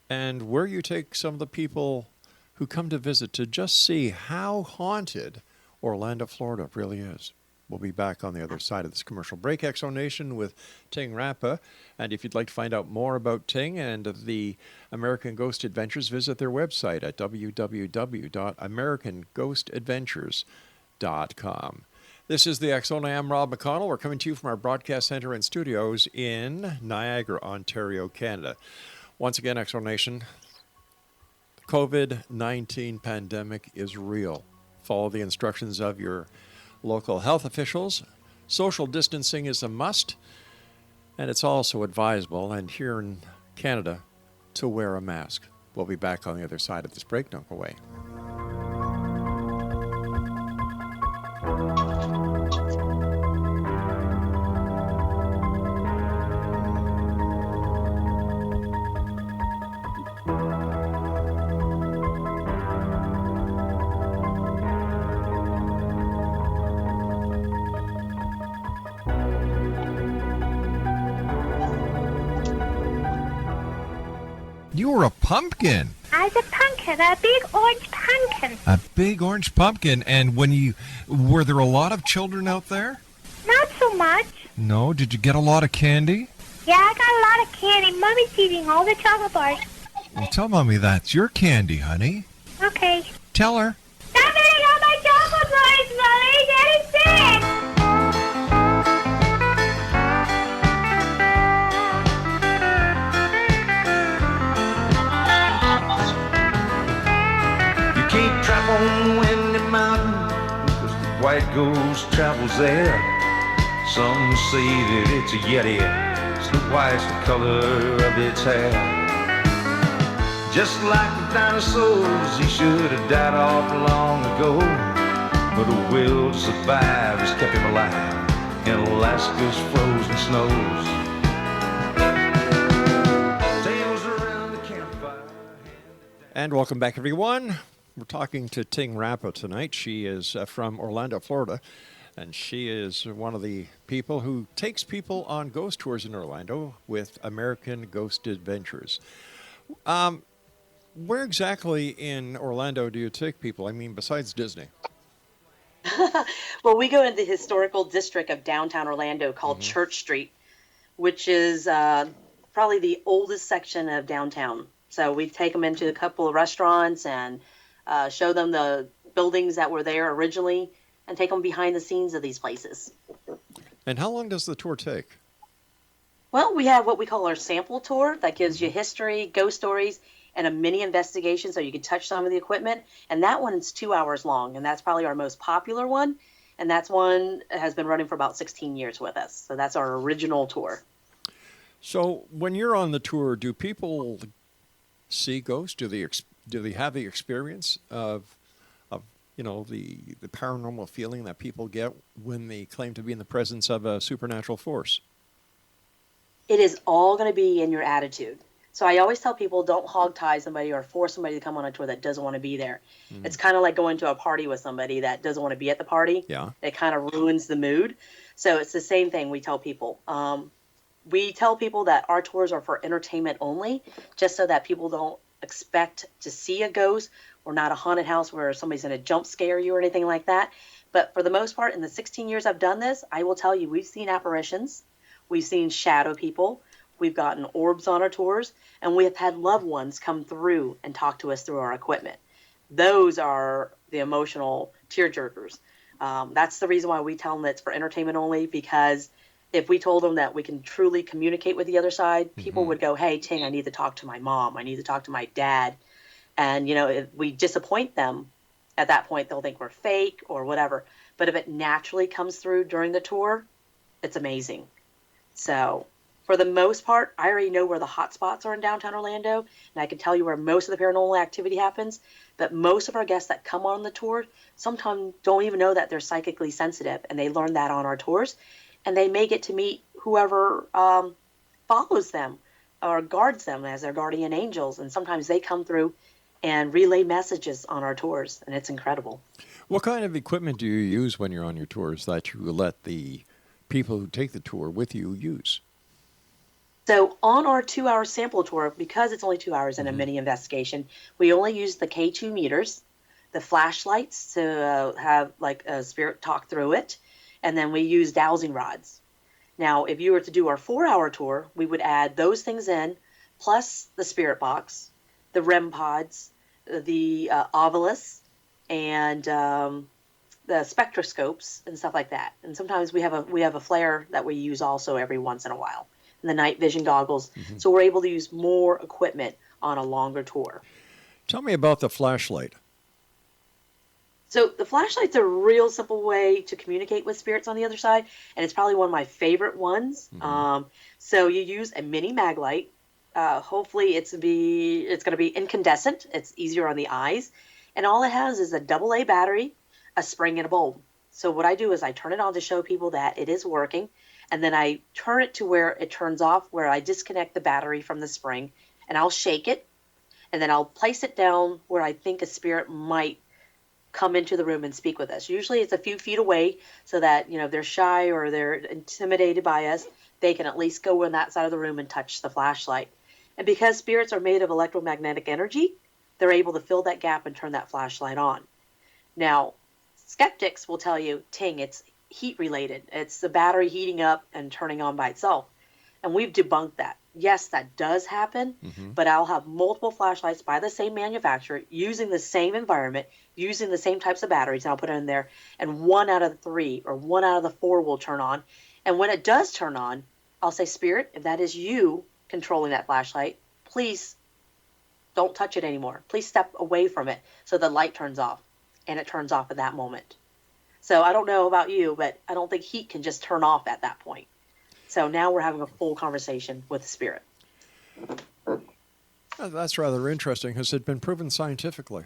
[SPEAKER 6] and where you take some of the people who come to visit to just see how haunted Orlando, Florida really is. We'll be back on the other side of this commercial break. Exo Nation with TING RAPPA. And if you'd like to find out more about TING and the American Ghost Adventures, visit their website at www.americanghostadventures.com. This is the Exo. I am Rob McConnell. We're coming to you from our broadcast center and studios in Niagara, Ontario, Canada. Once again, Exo Nation, the COVID-19 pandemic is real. Follow the instructions of your local health officials. Social distancing is a must, and it's also advisable, and here in Canada, to wear a mask. We'll be back on the other side of this break. Don't go away.
[SPEAKER 9] You were a pumpkin.
[SPEAKER 5] I was a pumpkin, a big orange pumpkin.
[SPEAKER 9] A big orange pumpkin. And were there a lot of children out there?
[SPEAKER 5] Not so so much.
[SPEAKER 9] No, did you get a lot of candy?
[SPEAKER 5] Yeah, I got a lot of candy. Mommy's eating all the chocolate bars.
[SPEAKER 9] Well, tell Mommy that's your candy, honey.
[SPEAKER 5] Okay.
[SPEAKER 9] Tell her.
[SPEAKER 5] Stop eating all my chocolate bars, Mommy! Daddy's sick!
[SPEAKER 8] You can't trap on Windy Mountain because the white ghost travels there. Some say that it's a Yeti, Snow White's the color of its hair. Just like the dinosaurs, he should have died off long ago. But a will to survive has kept him alive in Alaska's frozen snows. Tales around the campfire.
[SPEAKER 6] And welcome back, everyone. We're talking to Ting RAPPA tonight. She is from Orlando, Florida, and she is one of the people who takes people on ghost tours in Orlando with American Ghost Adventures. Where exactly in Orlando do you take people? I mean, besides Disney.
[SPEAKER 7] Well, we go into the historical district of downtown Orlando called Church Street, which is probably the oldest section of downtown. So we take them into a couple of restaurants and show them the buildings that were there originally and take them behind the scenes of these places.
[SPEAKER 6] And how long does the tour take?
[SPEAKER 7] Well, we have what we call our sample tour that gives you history, ghost stories, and a mini investigation so you can touch some of the equipment. And that one is 2 hours long, and that's probably our most popular one. And that's one that has been running for about 16 years with us. So that's our original tour.
[SPEAKER 6] So when you're on the tour, do people see ghosts? Do they have the experience of the paranormal feeling that people get when they claim to be in the presence of a supernatural force?
[SPEAKER 7] It is all going to be in your attitude. So I always tell people, don't hog-tie somebody or force somebody to come on a tour that doesn't want to be there. It's kind of like going to a party with somebody that doesn't want to be at the party.
[SPEAKER 6] Yeah.
[SPEAKER 7] It kind of ruins the mood. So it's the same thing we tell people. We tell people that our tours are for entertainment only, just so that people don't expect to see a ghost. We're not a haunted house where somebody's going to jump scare you or anything like that. But for the most part, in the 16 years I've done this, I will tell you, we've seen apparitions. We've seen shadow people. We've gotten orbs on our tours, and we have had loved ones come through and talk to us through our equipment. Those are the emotional tearjerkers. That's the reason why we tell them that it's for entertainment only, because if we told them that we can truly communicate with the other side, people would go, hey, Ting, I need to talk to my mom. I need to talk to my dad. And, if we disappoint them, at that point, they'll think we're fake or whatever. But if it naturally comes through during the tour, it's amazing. So for the most part, I already know where the hot spots are in downtown Orlando, and I can tell you where most of the paranormal activity happens. But most of our guests that come on the tour sometimes don't even know that they're psychically sensitive, and they learn that on our tours. And they may get to meet whoever follows them or guards them as their guardian angels. And sometimes they come through and relay messages on our tours, and it's incredible.
[SPEAKER 6] What kind of equipment do you use when you're on your tours that you let the people who take the tour with you use?
[SPEAKER 7] So on our 2-hour sample tour, because it's only 2 hours and a mini investigation, we only use the K2 meters, the flashlights to have like a spirit talk through it, and then we use dowsing rods. Now, if you were to do our 4-hour tour, we would add those things in, plus the spirit box, the REM pods, the ovulis, and the spectroscopes and stuff like that. And sometimes we have a flare that we use also every once in a while, and the night vision goggles. So we're able to use more equipment on a longer tour.
[SPEAKER 6] Tell me about the flashlight.
[SPEAKER 7] So the flashlight's a real simple way to communicate with spirits on the other side, and it's probably one of my favorite ones. So you use a mini mag light. Hopefully it's going to be incandescent. It's easier on the eyes. And all it has is a AA battery, a spring, and a bulb. So what I do is I turn it on to show people that it is working, and then I turn it to where it turns off, where I disconnect the battery from the spring, and I'll shake it, and then I'll place it down where I think a spirit might come into the room and speak with us. Usually it's a few feet away, so that if they're shy or they're intimidated by us, they can at least go in that side of the room and touch the flashlight. And because spirits are made of electromagnetic energy, they're able to fill that gap and turn that flashlight on. Now, skeptics will tell you, Ting, it's heat related. It's the battery heating up and turning on by itself. And we've debunked that. Yes, that does happen, but I'll have multiple flashlights by the same manufacturer using the same environment, using the same types of batteries, and I'll put it in there, and 1 out of the 3 or 1 out of the 4 will turn on. And when it does turn on, I'll say, Spirit, if that is you controlling that flashlight, please don't touch it anymore. Please step away from it so the light turns off, and it turns off at that moment. So I don't know about you, but I don't think heat can just turn off at that point. So now we're having a full conversation with the Spirit.
[SPEAKER 6] That's rather interesting. Has it been proven scientifically?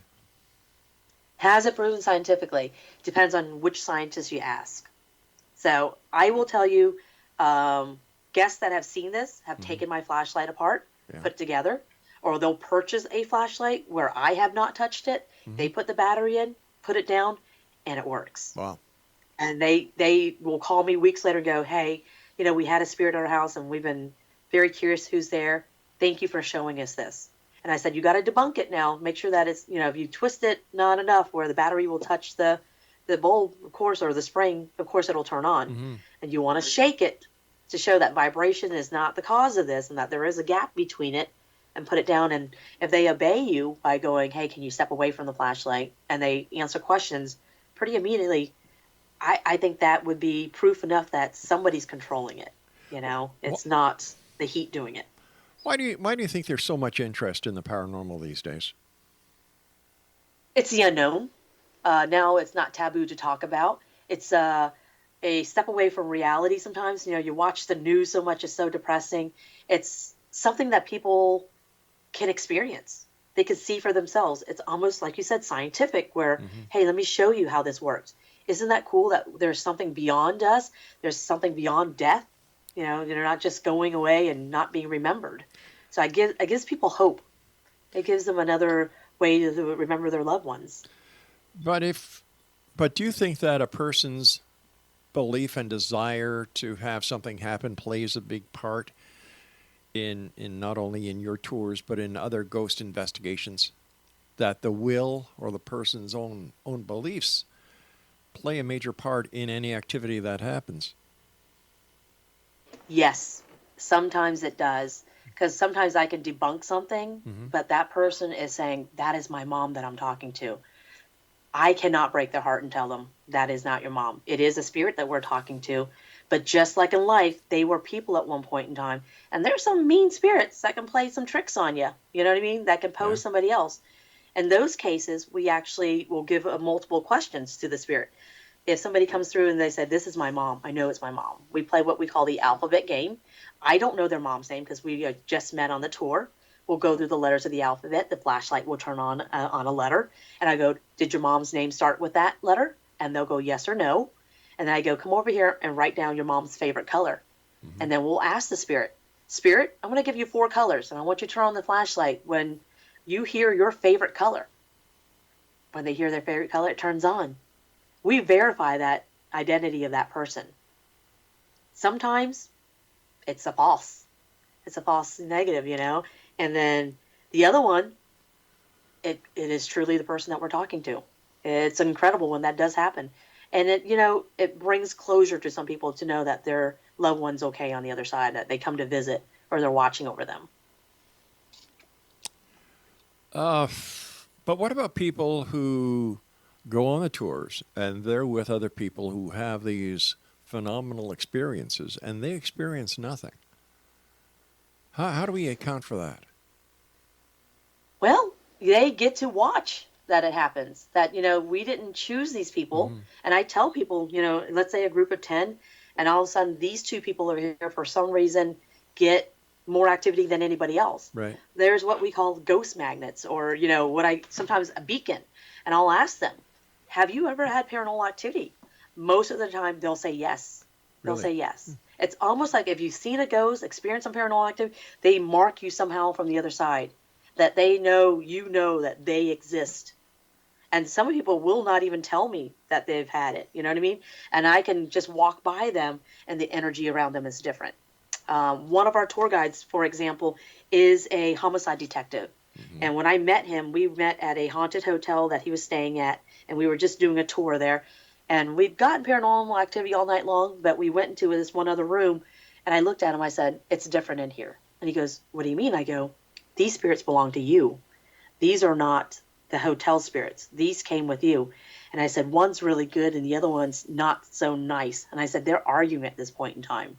[SPEAKER 7] Has it proven scientifically? Depends on which scientist you ask. So I will tell you, guests that have seen this have taken my flashlight apart, put it together, or they'll purchase a flashlight where I have not touched it. They put the battery in, put it down, and it works.
[SPEAKER 6] Wow.
[SPEAKER 7] And they will call me weeks later and go, hey, we had a spirit at our house and we've been very curious who's there. Thank you for showing us this. And I said, you got to debunk it now. Make sure that it's, if you twist it not enough where the battery will touch the bulb, of course, or the spring, of course, it'll turn on. And you want to shake it to show that vibration is not the cause of this and that there is a gap between it, and put it down. And if they obey you by going, hey, can you step away from the flashlight? And they answer questions pretty immediately, I think that would be proof enough that somebody's controlling it. It's not the heat doing it.
[SPEAKER 6] Why do you think there's so much interest in the paranormal these days?
[SPEAKER 7] It's the unknown. Now it's not taboo to talk about. It's a step away from reality sometimes. You watch the news so much, it's so depressing. It's something that people can experience. They can see for themselves. It's almost, like you said, scientific, where, hey, let me show you how this works. Isn't that cool that there's something beyond us? There's something beyond death. They're not just going away and not being remembered. So it gives people hope. It gives them another way to remember their loved ones.
[SPEAKER 6] But do you think that a person's belief and desire to have something happen plays a big part in not only in your tours but in other ghost investigations? That the will or the person's own beliefs play a major part in any activity that happens?
[SPEAKER 7] Yes, sometimes it does. Because sometimes I can debunk something, but that person is saying, that is my mom that I'm talking to. I cannot break their heart and tell them, that is not your mom. It is a spirit that we're talking to. But just like in life, they were people at one point in time. And there's some mean spirits that can play some tricks on you. You know what I mean? That can pose somebody else. In those cases, we actually will give multiple questions to the spirit. If somebody comes through and they say, this is my mom, I know it's my mom. We play what we call the alphabet game. I don't know their mom's name because we just met on the tour. We'll go through the letters of the alphabet. The flashlight will turn on a letter. And I go, did your mom's name start with that letter? And they'll go, yes or no. And then I go, come over here and write down your mom's favorite color. And then we'll ask the spirit, I'm going to give you 4 colors. And I want you to turn on the flashlight when you hear your favorite color. When they hear their favorite color, it turns on. We verify that identity of that person. Sometimes it's a false. It's a false negative, And then the other one, it is truly the person that we're talking to. It's incredible when that does happen. And it brings closure to some people to know that their loved one's okay on the other side, that they come to visit or they're watching over them.
[SPEAKER 6] But what about people who go on the tours and they're with other people who have these phenomenal experiences and they experience nothing? How do we account for that?
[SPEAKER 7] Well, they get to watch that it happens. That, we didn't choose these people. And I tell people, let's say a group of 10, and all of a sudden these 2 people are here for some reason, get more activity than anybody else.
[SPEAKER 6] Right.
[SPEAKER 7] There's what we call ghost magnets, or, sometimes a beacon. And I'll ask them, have you ever had paranormal activity? Most of the time they'll say yes. They'll say yes. It's almost like if you've seen a ghost, experienced some paranormal activity, they mark you somehow from the other side, that they know that they exist. And some people will not even tell me that they've had it. You know what I mean? And I can just walk by them and the energy around them is different. One of our tour guides, for example, is a homicide detective. And when I met him, we met at a haunted hotel that he was staying at, and we were just doing a tour there. And we'd gotten paranormal activity all night long, but we went into this one other room, and I looked at him. I said, "It's different in here." And he goes, "What do you mean?" I go, "These spirits belong to you. These are not the hotel spirits. These came with you." And I said, "One's really good and the other one's not so nice." And I said, "They're arguing at this point in time."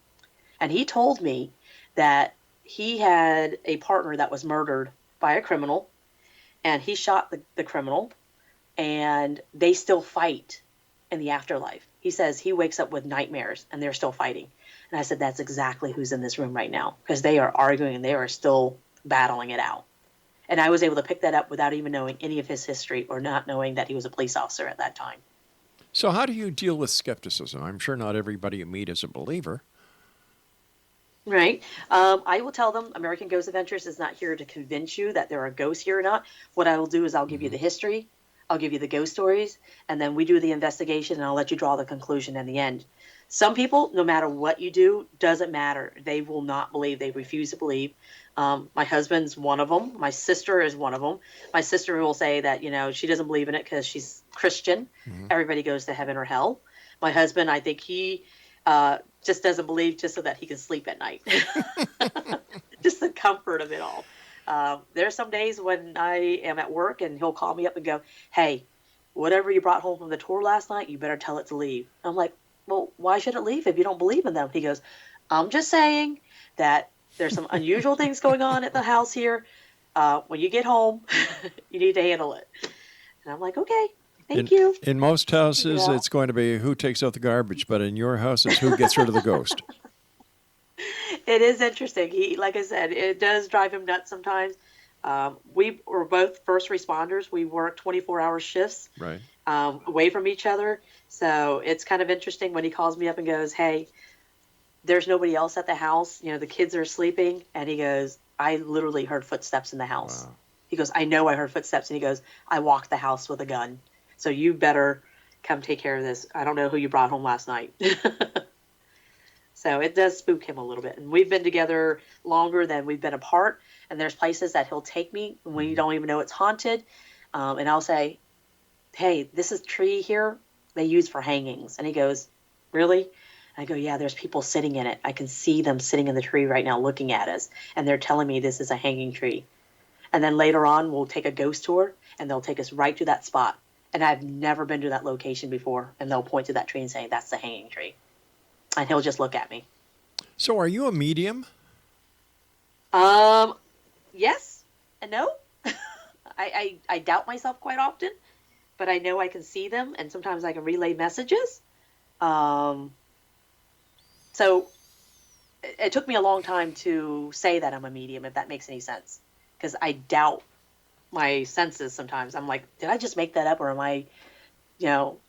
[SPEAKER 7] And he told me that he had a partner that was murdered by a criminal, and he shot the criminal, and they still fight in the afterlife. He says he wakes up with nightmares and they're still fighting. And I said, that's exactly who's in this room right now, because they are arguing and they are still battling it out. And I was able to pick that up without even knowing any of his history or not knowing that he was a police officer at that time.
[SPEAKER 6] So how do you deal with skepticism? I'm sure not everybody you meet is a believer.
[SPEAKER 7] Right. I will tell them American Ghost Adventures is not here to convince you that there are ghosts here or not. What I will do is I'll give you the history, I'll give you the ghost stories, and then we do the investigation, and I'll let you draw the conclusion in the end. Some people, no matter what you do, doesn't matter. They will not believe. They refuse to believe. My husband's one of them. My sister is one of them. My sister will say that, she doesn't believe in it because she's Christian. Everybody goes to heaven or hell. My husband, I think he just doesn't believe just so that he can sleep at night. Just the comfort of it all. There's some days when I am at work and he'll call me up and go, "Hey, whatever you brought home from the tour last night, you better tell it to leave." I'm like, "Well, why should it leave if you don't believe in them?" He goes, "I'm just saying that there's some unusual things going on at the house here. When you get home, you need to handle it." And I'm like, "Okay, thank you."
[SPEAKER 6] In most houses, it's going to be who takes out the garbage, but in your house, it's who gets rid of the ghost.
[SPEAKER 7] It is interesting. Like I said, it does drive him nuts sometimes. We were both first responders. We work 24-hour shifts
[SPEAKER 6] Right.
[SPEAKER 7] Away from each other. So it's kind of interesting when he calls me up and goes, "Hey, there's nobody else at the house. The kids are sleeping." And he goes, "I literally heard footsteps in the house."
[SPEAKER 6] Wow.
[SPEAKER 7] He goes, "I know I heard footsteps." And he goes, "I walked the house with a gun. So you better come take care of this. I don't know who you brought home last night." So it does spook him a little bit. And we've been together longer than we've been apart. And there's places that he'll take me when you don't even know it's haunted. And I'll say, "Hey, this is tree here they use for hangings." And he goes, "Really?" And I go, "Yeah, there's people sitting in it. I can see them sitting in the tree right now looking at us. And they're telling me this is a hanging tree." And then later on, we'll take a ghost tour, and they'll take us right to that spot. And I've never been to that location before. And they'll point to that tree and say, "That's the hanging tree." And he'll just look at me.
[SPEAKER 6] So are you a medium?
[SPEAKER 7] Yes and no. I doubt myself quite often, but I know I can see them, and sometimes I can relay messages. So it took me a long time to say that I'm a medium, if that makes any sense, because I doubt my senses sometimes. I'm like, did I just make that up, or am I,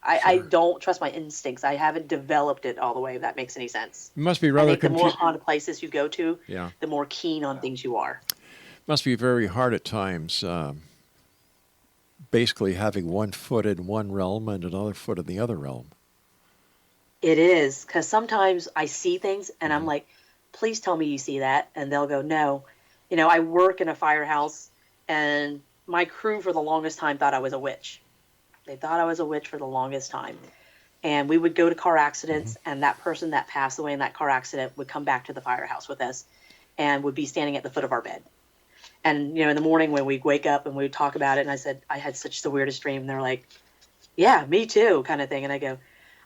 [SPEAKER 7] I don't trust my instincts. I haven't developed it all the way, if that makes any sense.
[SPEAKER 6] It must be
[SPEAKER 7] I
[SPEAKER 6] rather
[SPEAKER 7] think the more haunted places you go to,
[SPEAKER 6] Yeah.
[SPEAKER 7] the more keen on things you are.
[SPEAKER 6] Must be very hard at times, basically having one foot in one realm and another foot in the other realm.
[SPEAKER 7] It is, because sometimes I see things and I'm like, "Please tell me you see that." And they'll go, "No." I work in a firehouse, and my crew for the longest time thought I was a witch. They thought I was a witch for the longest time. And we would go to car accidents, and that person that passed away in that car accident would come back to the firehouse with us and would be standing at the foot of our bed. And, in the morning when we'd wake up and we'd talk about it, and I said, "I had such the weirdest dream." And they're like, "Yeah, me too," kind of thing. And I go,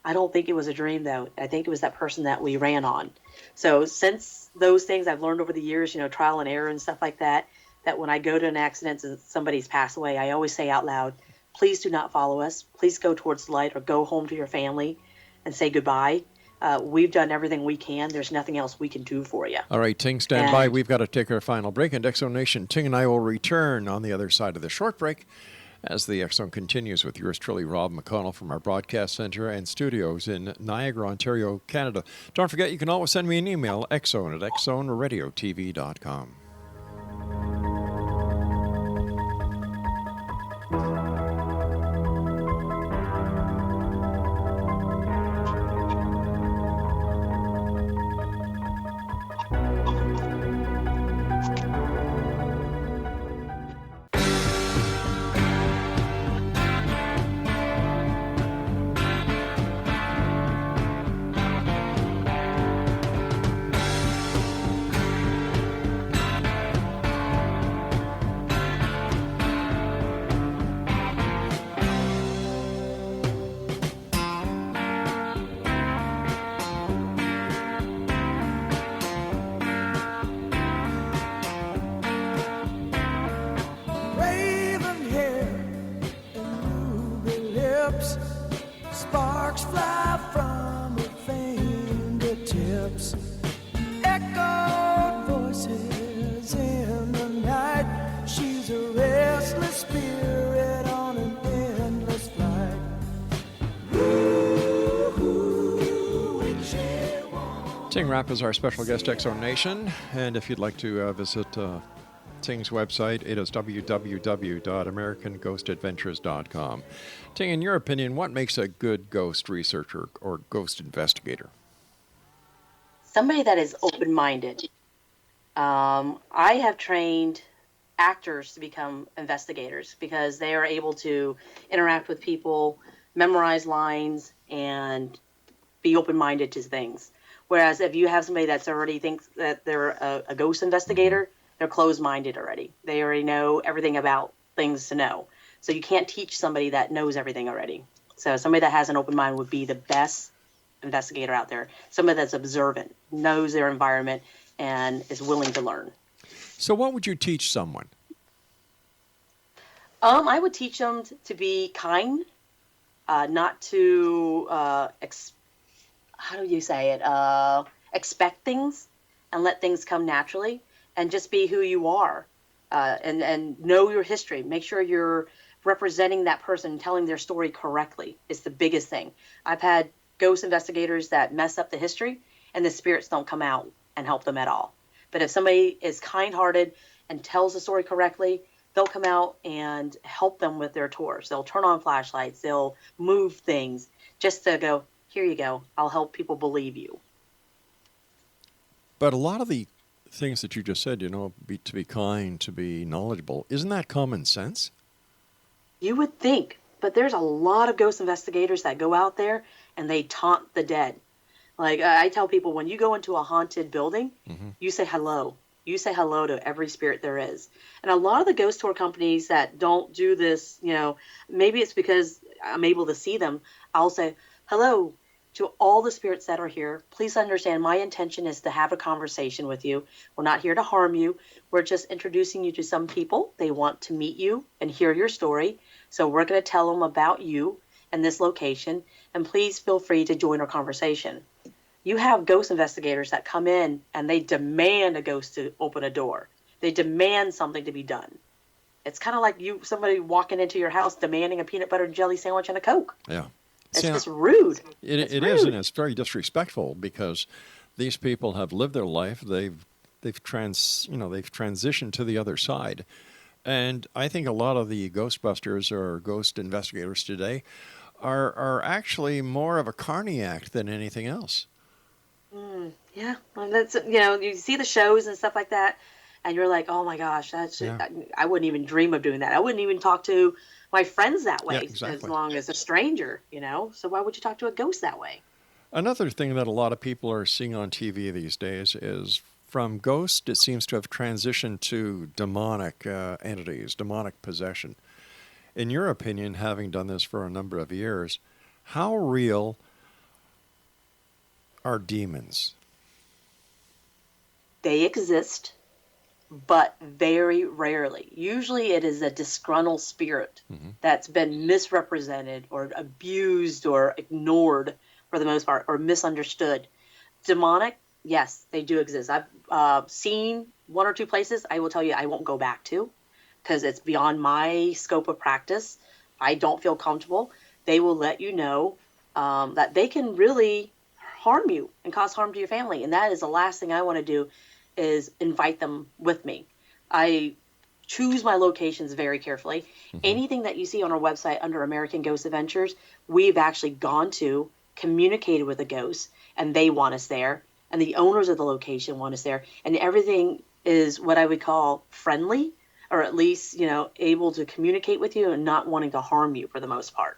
[SPEAKER 7] "I don't think it was a dream, though. I think it was that person that we ran on." So since those things I've learned over the years, trial and error and stuff like that, that when I go to an accident and somebody's passed away, I always say out loud, "Please do not follow us. Please go towards the light or go home to your family and say goodbye. We've done everything we can. There's nothing else we can do for you."
[SPEAKER 6] All right, Ting, stand by. We've got to take our final break. And X Zone Nation, Ting and I will return on the other side of the short break as the X Zone continues with yours truly, Rob McConnell, from our broadcast center and studios in Niagara, Ontario, Canada. Don't forget, you can always send me an email, xzone@xzoneradiotv.com.
[SPEAKER 10] lips. Sparks fly from her fingertips. Echoed voices in the night. She's a restless spirit on an endless flight.
[SPEAKER 6] Ting Rapp is our special guest, X-Zone Nation, and if you'd like to visit Ting's website, it is www.americanghostadventures.com. Ting, in your opinion, what makes a good ghost researcher or ghost investigator?
[SPEAKER 7] Somebody that is open-minded. I have trained actors to become investigators because they are able to interact with people, memorize lines, and be open-minded to things. Whereas if you have somebody that's already thinks that they're a ghost investigator, they're closed-minded already. They already know everything about things to know. So you can't teach somebody that knows everything already. So somebody that has an open mind would be the best investigator out there. Somebody that's observant, knows their environment, and is willing to learn.
[SPEAKER 6] So what would you teach someone?
[SPEAKER 7] I would teach them to be kind, not to how do you say it? Expect things and let things come naturally, and just be who you are, and know your history. Make sure you're representing that person, telling their story correctly is the biggest thing. I've had ghost investigators that mess up the history, and the spirits don't come out and help them at all. But if somebody is kind-hearted and tells the story correctly, they'll come out and help them with their tours. They'll turn on flashlights. They'll move things just to go, here you go. I'll help people believe you.
[SPEAKER 6] But a lot of the things that you just said, to be kind, to be knowledgeable, isn't that common sense?
[SPEAKER 7] You would think, but there's a lot of ghost investigators that go out there and they taunt the dead. Like I tell people, when you go into a haunted building, you say hello. You say hello to every spirit there is. And a lot of the ghost tour companies that don't do this, maybe it's because I'm able to see them. I'll say, hello to all the spirits that are here. Please understand my intention is to have a conversation with you. We're not here to harm you. We're just introducing you to some people. They want to meet you and hear your story. So we're going to tell them about you and this location. And please feel free to join our conversation. You have ghost investigators that come in and they demand a ghost to open a door. They demand something to be done. It's kind of like somebody walking into your house demanding a peanut butter and jelly sandwich and a Coke.
[SPEAKER 6] Yeah.
[SPEAKER 7] It's just rude.
[SPEAKER 6] It is, and it's very disrespectful because these people have lived their life. They've transitioned to the other side, and I think a lot of the Ghostbusters or ghost investigators today are actually more of a carny act than anything else.
[SPEAKER 7] Yeah, well, that's you see the shows and stuff like that, and you're like, oh my gosh, I wouldn't even dream of doing that. I wouldn't even talk to my friends that way, as long as a stranger, So why would you talk to a ghost that way?
[SPEAKER 6] Another thing that a lot of people are seeing on TV these days is from ghost, it seems to have transitioned to demonic entities, demonic possession. In your opinion, having done this for a number of years, how real are demons?
[SPEAKER 7] They exist, but very rarely. Usually it is a disgruntled spirit that's been misrepresented or abused or ignored for the most part, or misunderstood. Demonic, yes, they do exist. I've seen one or two places I will tell you I won't go back to because it's beyond my scope of practice. I don't feel comfortable. They will let you know that they can really harm you and cause harm to your family. And that is the last thing I want to do, is invite them with me. I choose my locations very carefully. Anything that you see on our website under American Ghost Adventures, we've actually gone to, communicated with the ghosts, and they want us there. And the owners of the location want us there. And everything is what I would call friendly, or at least, able to communicate with you and not wanting to harm you for the most part.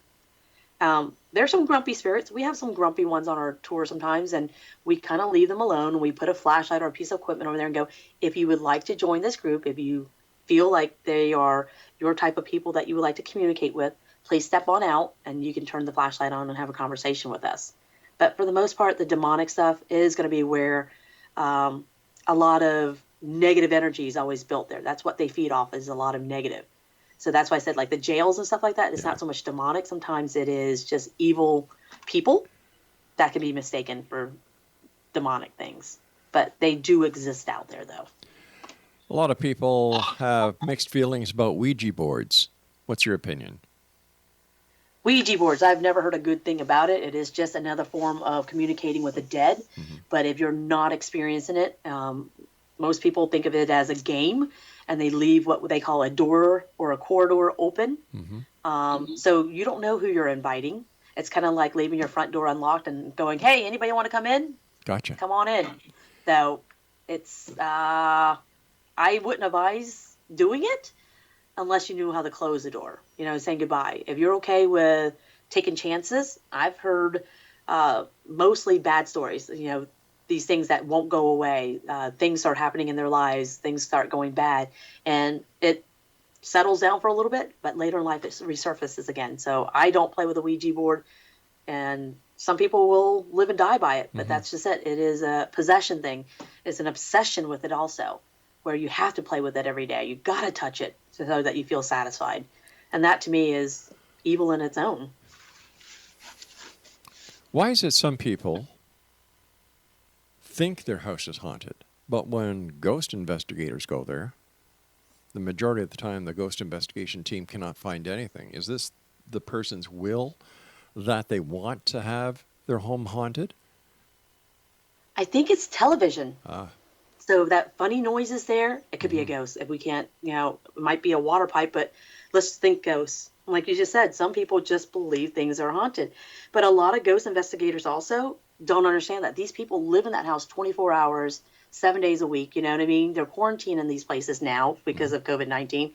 [SPEAKER 7] There's some grumpy spirits. We have some grumpy ones on our tour sometimes, and we kind of leave them alone. We put a flashlight or a piece of equipment over there and go, if you would like to join this group, if you feel like they are your type of people that you would like to communicate with, please step on out and you can turn the flashlight on and have a conversation with us. But for the most part, the demonic stuff is going to be where a lot of negative energy is always built there. That's what they feed off, is a lot of negative. So that's why I said like the jails and stuff like that. It's not so much demonic. Sometimes it is just evil people that can be mistaken for demonic things. But they do exist out there, though.
[SPEAKER 6] A lot of people have mixed feelings about Ouija boards. What's your opinion?
[SPEAKER 7] Ouija boards, I've never heard a good thing about it. It is just another form of communicating with the dead. Mm-hmm. But if you're not experiencing it, most people think of it as a game, and they leave what they call a door or a corridor open. Mm-hmm. So you don't know who you're inviting. It's kind of like leaving your front door unlocked and going, hey, anybody want to come in?
[SPEAKER 6] Gotcha.
[SPEAKER 7] Come on in. So it's, I wouldn't advise doing it unless you knew how to close the door, saying goodbye. If you're okay with taking chances, I've heard mostly bad stories, these things that won't go away. Things start happening in their lives, things start going bad, and it settles down for a little bit, but later in life it resurfaces again. So I don't play with a Ouija board, and some people will live and die by it, but that's just it. It is a possession thing. It's an obsession with it also, where you have to play with it every day. You got to touch it so that you feel satisfied. And that to me is evil in its own.
[SPEAKER 6] Why is it some people think their house is haunted, but when ghost investigators go there, the majority of the time the ghost investigation team cannot find anything? Is this the person's will that they want to have their home haunted?
[SPEAKER 7] I think it's television. So that funny noise is there. It could be a ghost. If we can't, it might be a water pipe, but let's think ghosts. Like you just said, some people just believe things are haunted. But a lot of ghost investigators also don't understand that these people live in that house 24 hours, 7 days a week. You know what I mean? They're quarantined in these places now because of COVID-19.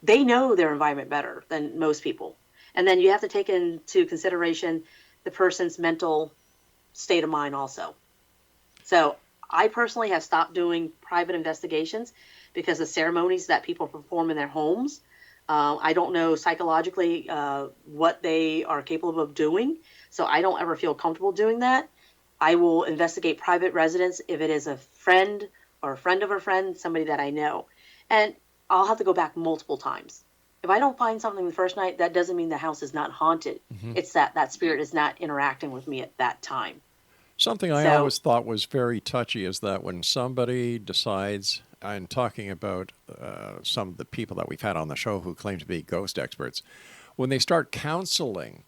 [SPEAKER 7] They know their environment better than most people. And then you have to take into consideration the person's mental state of mind also. So I personally have stopped doing private investigations because of ceremonies that people perform in their homes. I don't know psychologically what they are capable of doing, so I don't ever feel comfortable doing that. I will investigate private residence if it is a friend or a friend of a friend, somebody that I know. And I'll have to go back multiple times. If I don't find something the first night, that doesn't mean the house is not haunted. Mm-hmm. It's that spirit is not interacting with me at that time.
[SPEAKER 6] Something I always thought was very touchy is that when somebody decides, I'm talking about some of the people that we've had on the show who claim to be ghost experts, when they start counseling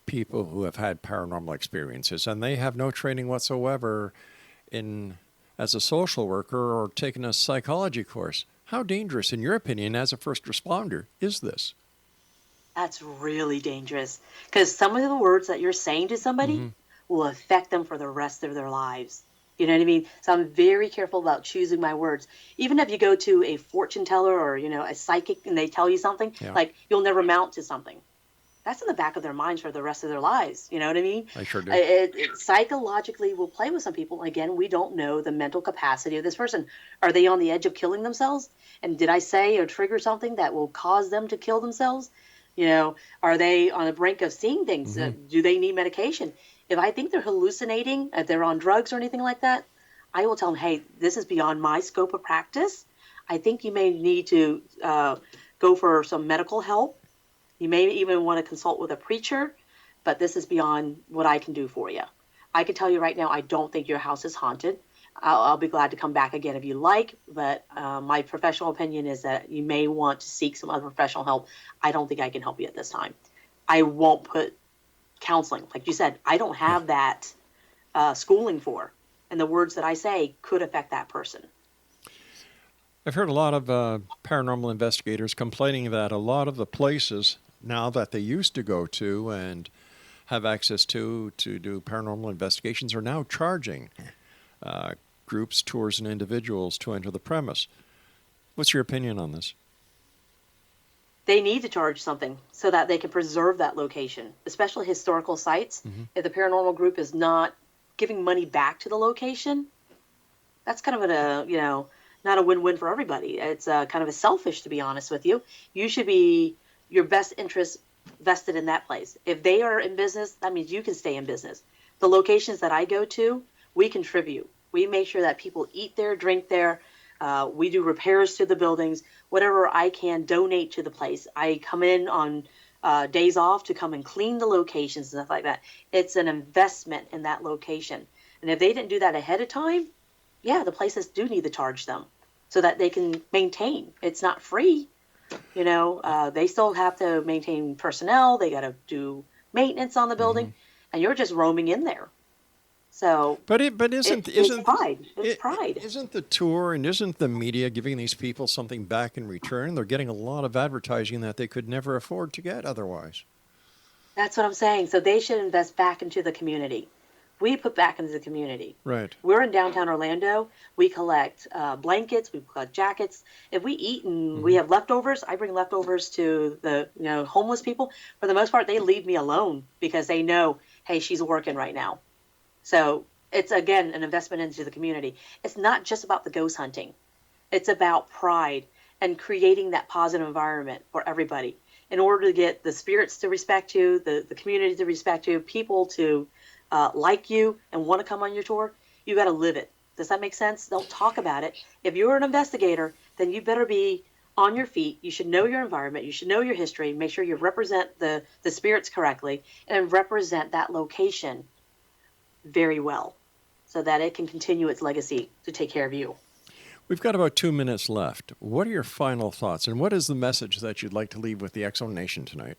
[SPEAKER 6] people who have had paranormal experiences and they have no training whatsoever as a social worker or taken a psychology course, how dangerous, in your opinion, as a first responder, is this?
[SPEAKER 7] That's really dangerous because some of the words that you're saying to somebody will affect them for the rest of their lives. You know what I mean? So I'm very careful about choosing my words. Even if you go to a fortune teller or, a psychic and they tell you something, like you'll never mount to something. That's in the back of their minds for the rest of their lives. You know what I mean?
[SPEAKER 6] I sure do.
[SPEAKER 7] It psychologically will play with some people. Again, we don't know the mental capacity of this person. Are they on the edge of killing themselves? And did I say or trigger something that will cause them to kill themselves? Are they on the brink of seeing things? Do they need medication? If I think they're hallucinating, if they're on drugs or anything like that, I will tell them, hey, this is beyond my scope of practice. I think you may need to go for some medical help. You may even want to consult with a preacher, but this is beyond what I can do for you. I can tell you right now, I don't think your house is haunted. I'll be glad to come back again if you like, but my professional opinion is that you may want to seek some other professional help. I don't think I can help you at this time. I won't put counseling. Like you said, I don't have that schooling for, and the words that I say could affect that person.
[SPEAKER 6] I've heard a lot of paranormal investigators complaining that a lot of the places now that they used to go to and have access to do paranormal investigations are now charging groups, tours, and individuals to enter the premise. What's your opinion on this?
[SPEAKER 7] They need to charge something so that they can preserve that location, especially historical sites. If the paranormal group is not giving money back to the location, that's kind of not a win-win for everybody. It's kind of a selfish, to be honest with you. You should be your best interest vested in that place. If they are in business, that means you can stay in business. The locations that I go to, we contribute. We make sure that people eat there, drink there, We do repairs to the buildings, whatever I can donate to the place. I come in on days off to come and clean the locations and stuff like that. It's an investment in that location. And if they didn't do that ahead of time, yeah, the places do need to charge them so that they can maintain. It's not free. You know, they still have to maintain personnel. They got to do maintenance on the building, and you're just roaming in there. So,
[SPEAKER 6] isn't
[SPEAKER 7] pride? It's pride.
[SPEAKER 6] Isn't the tour and isn't the media giving these people something back in return? They're getting a lot of advertising that they could never afford to get otherwise.
[SPEAKER 7] That's what I'm saying. So they should invest back into the community. We put back into the community.
[SPEAKER 6] Right.
[SPEAKER 7] We're in downtown Orlando. We collect blankets. We collect jackets. If we eat and we have leftovers, I bring leftovers to the homeless people. For the most part, they leave me alone because they know, hey, she's working right now. So it's, again, an investment into the community. It's not just about the ghost hunting. It's about pride and creating that positive environment for everybody. In order to get the spirits to respect you, the community to respect you, people to like you and want to come on your tour, you got to live it. Does that make sense? Don't talk about it. If you're an investigator, then you better be on your feet. You should know your environment. You should know your history. Make sure you represent the spirits correctly and represent that location very well so that it can continue its legacy to take care of you.
[SPEAKER 6] We've got about 2 minutes left. What are your final thoughts, and what is the message that you'd like to leave with the X-Zone Nation tonight?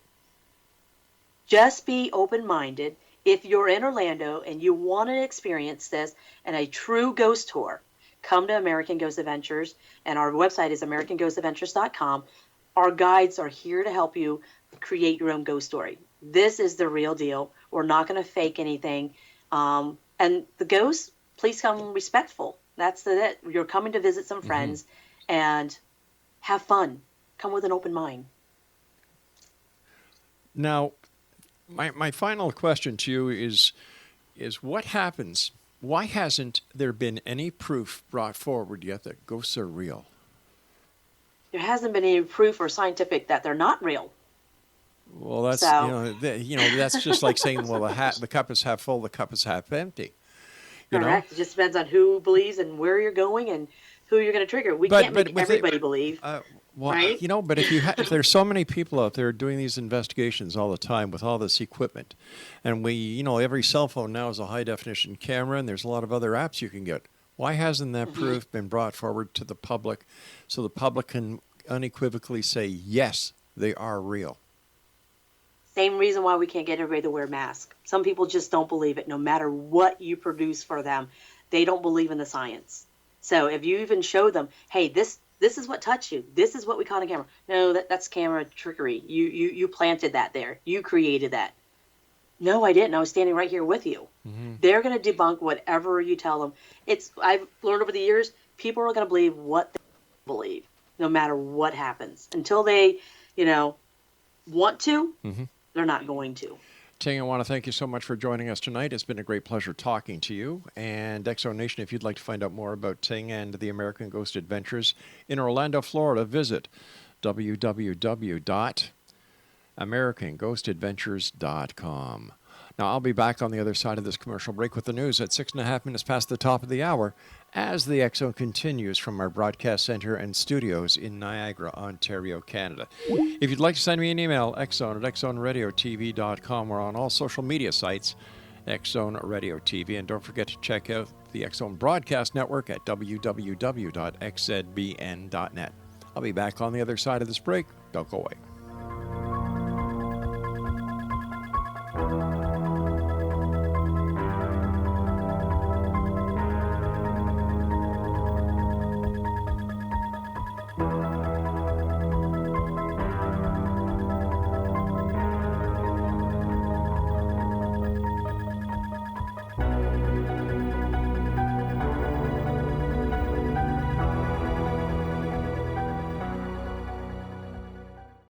[SPEAKER 7] Just be open-minded. If you're in Orlando and you want to experience this and a true ghost tour, come to American Ghost Adventures, and our website is americanghostadventures.com. Our guides are here to help you create your own ghost story. This is the real deal. We're not going to fake anything. And the ghosts, please come respectful. That's it. You're coming to visit some friends and have fun. Come with an open mind.
[SPEAKER 6] Now, my final question to you is what happens? Why hasn't there been any proof brought forward yet that ghosts are real?
[SPEAKER 7] There hasn't been any proof or scientific that they're not real.
[SPEAKER 6] Well, that's that's just like saying, well, the cup is half full, the cup is half empty.
[SPEAKER 7] Correct. It just depends on who believes and where you're going and who you're going to trigger. We can't make everybody believe.
[SPEAKER 6] Right? But if there's so many people out there doing these investigations all the time with all this equipment, and every cell phone now is a high definition camera, and there's a lot of other apps you can get. Why hasn't that proof been brought forward to the public so the public can unequivocally say, yes, they are real?
[SPEAKER 7] Same reason why we can't get everybody to wear masks. Some people just don't believe it. No matter what you produce for them, they don't believe in the science. So if you even show them, hey, this is what touched you. This is what we caught on camera. No, that's camera trickery. You planted that there. You created that. No, I didn't. I was standing right here with you. They're going to debunk whatever you tell them. I've learned over the years, people are going to believe what they believe, no matter what happens. Until they, want to, they're not going to.
[SPEAKER 6] Ting, I want to thank you so much for joining us tonight. It's been a great pleasure talking to you. And X-Zone Nation, if you'd like to find out more about Ting and the American Ghost Adventures in Orlando, Florida, visit www.americanghostadventures.com. Now, I'll be back on the other side of this commercial break with the news at 6.5 minutes past the top of the hour as the X-Zone continues from our broadcast center and studios in Niagara, Ontario, Canada. If you'd like to send me an email, xzone@xzoneradiotv.com, or on all social media sites, X-Zone Radio TV. And don't forget to check out the X-Zone Broadcast Network at www.xzbn.net. I'll be back on the other side of this break. Don't go away.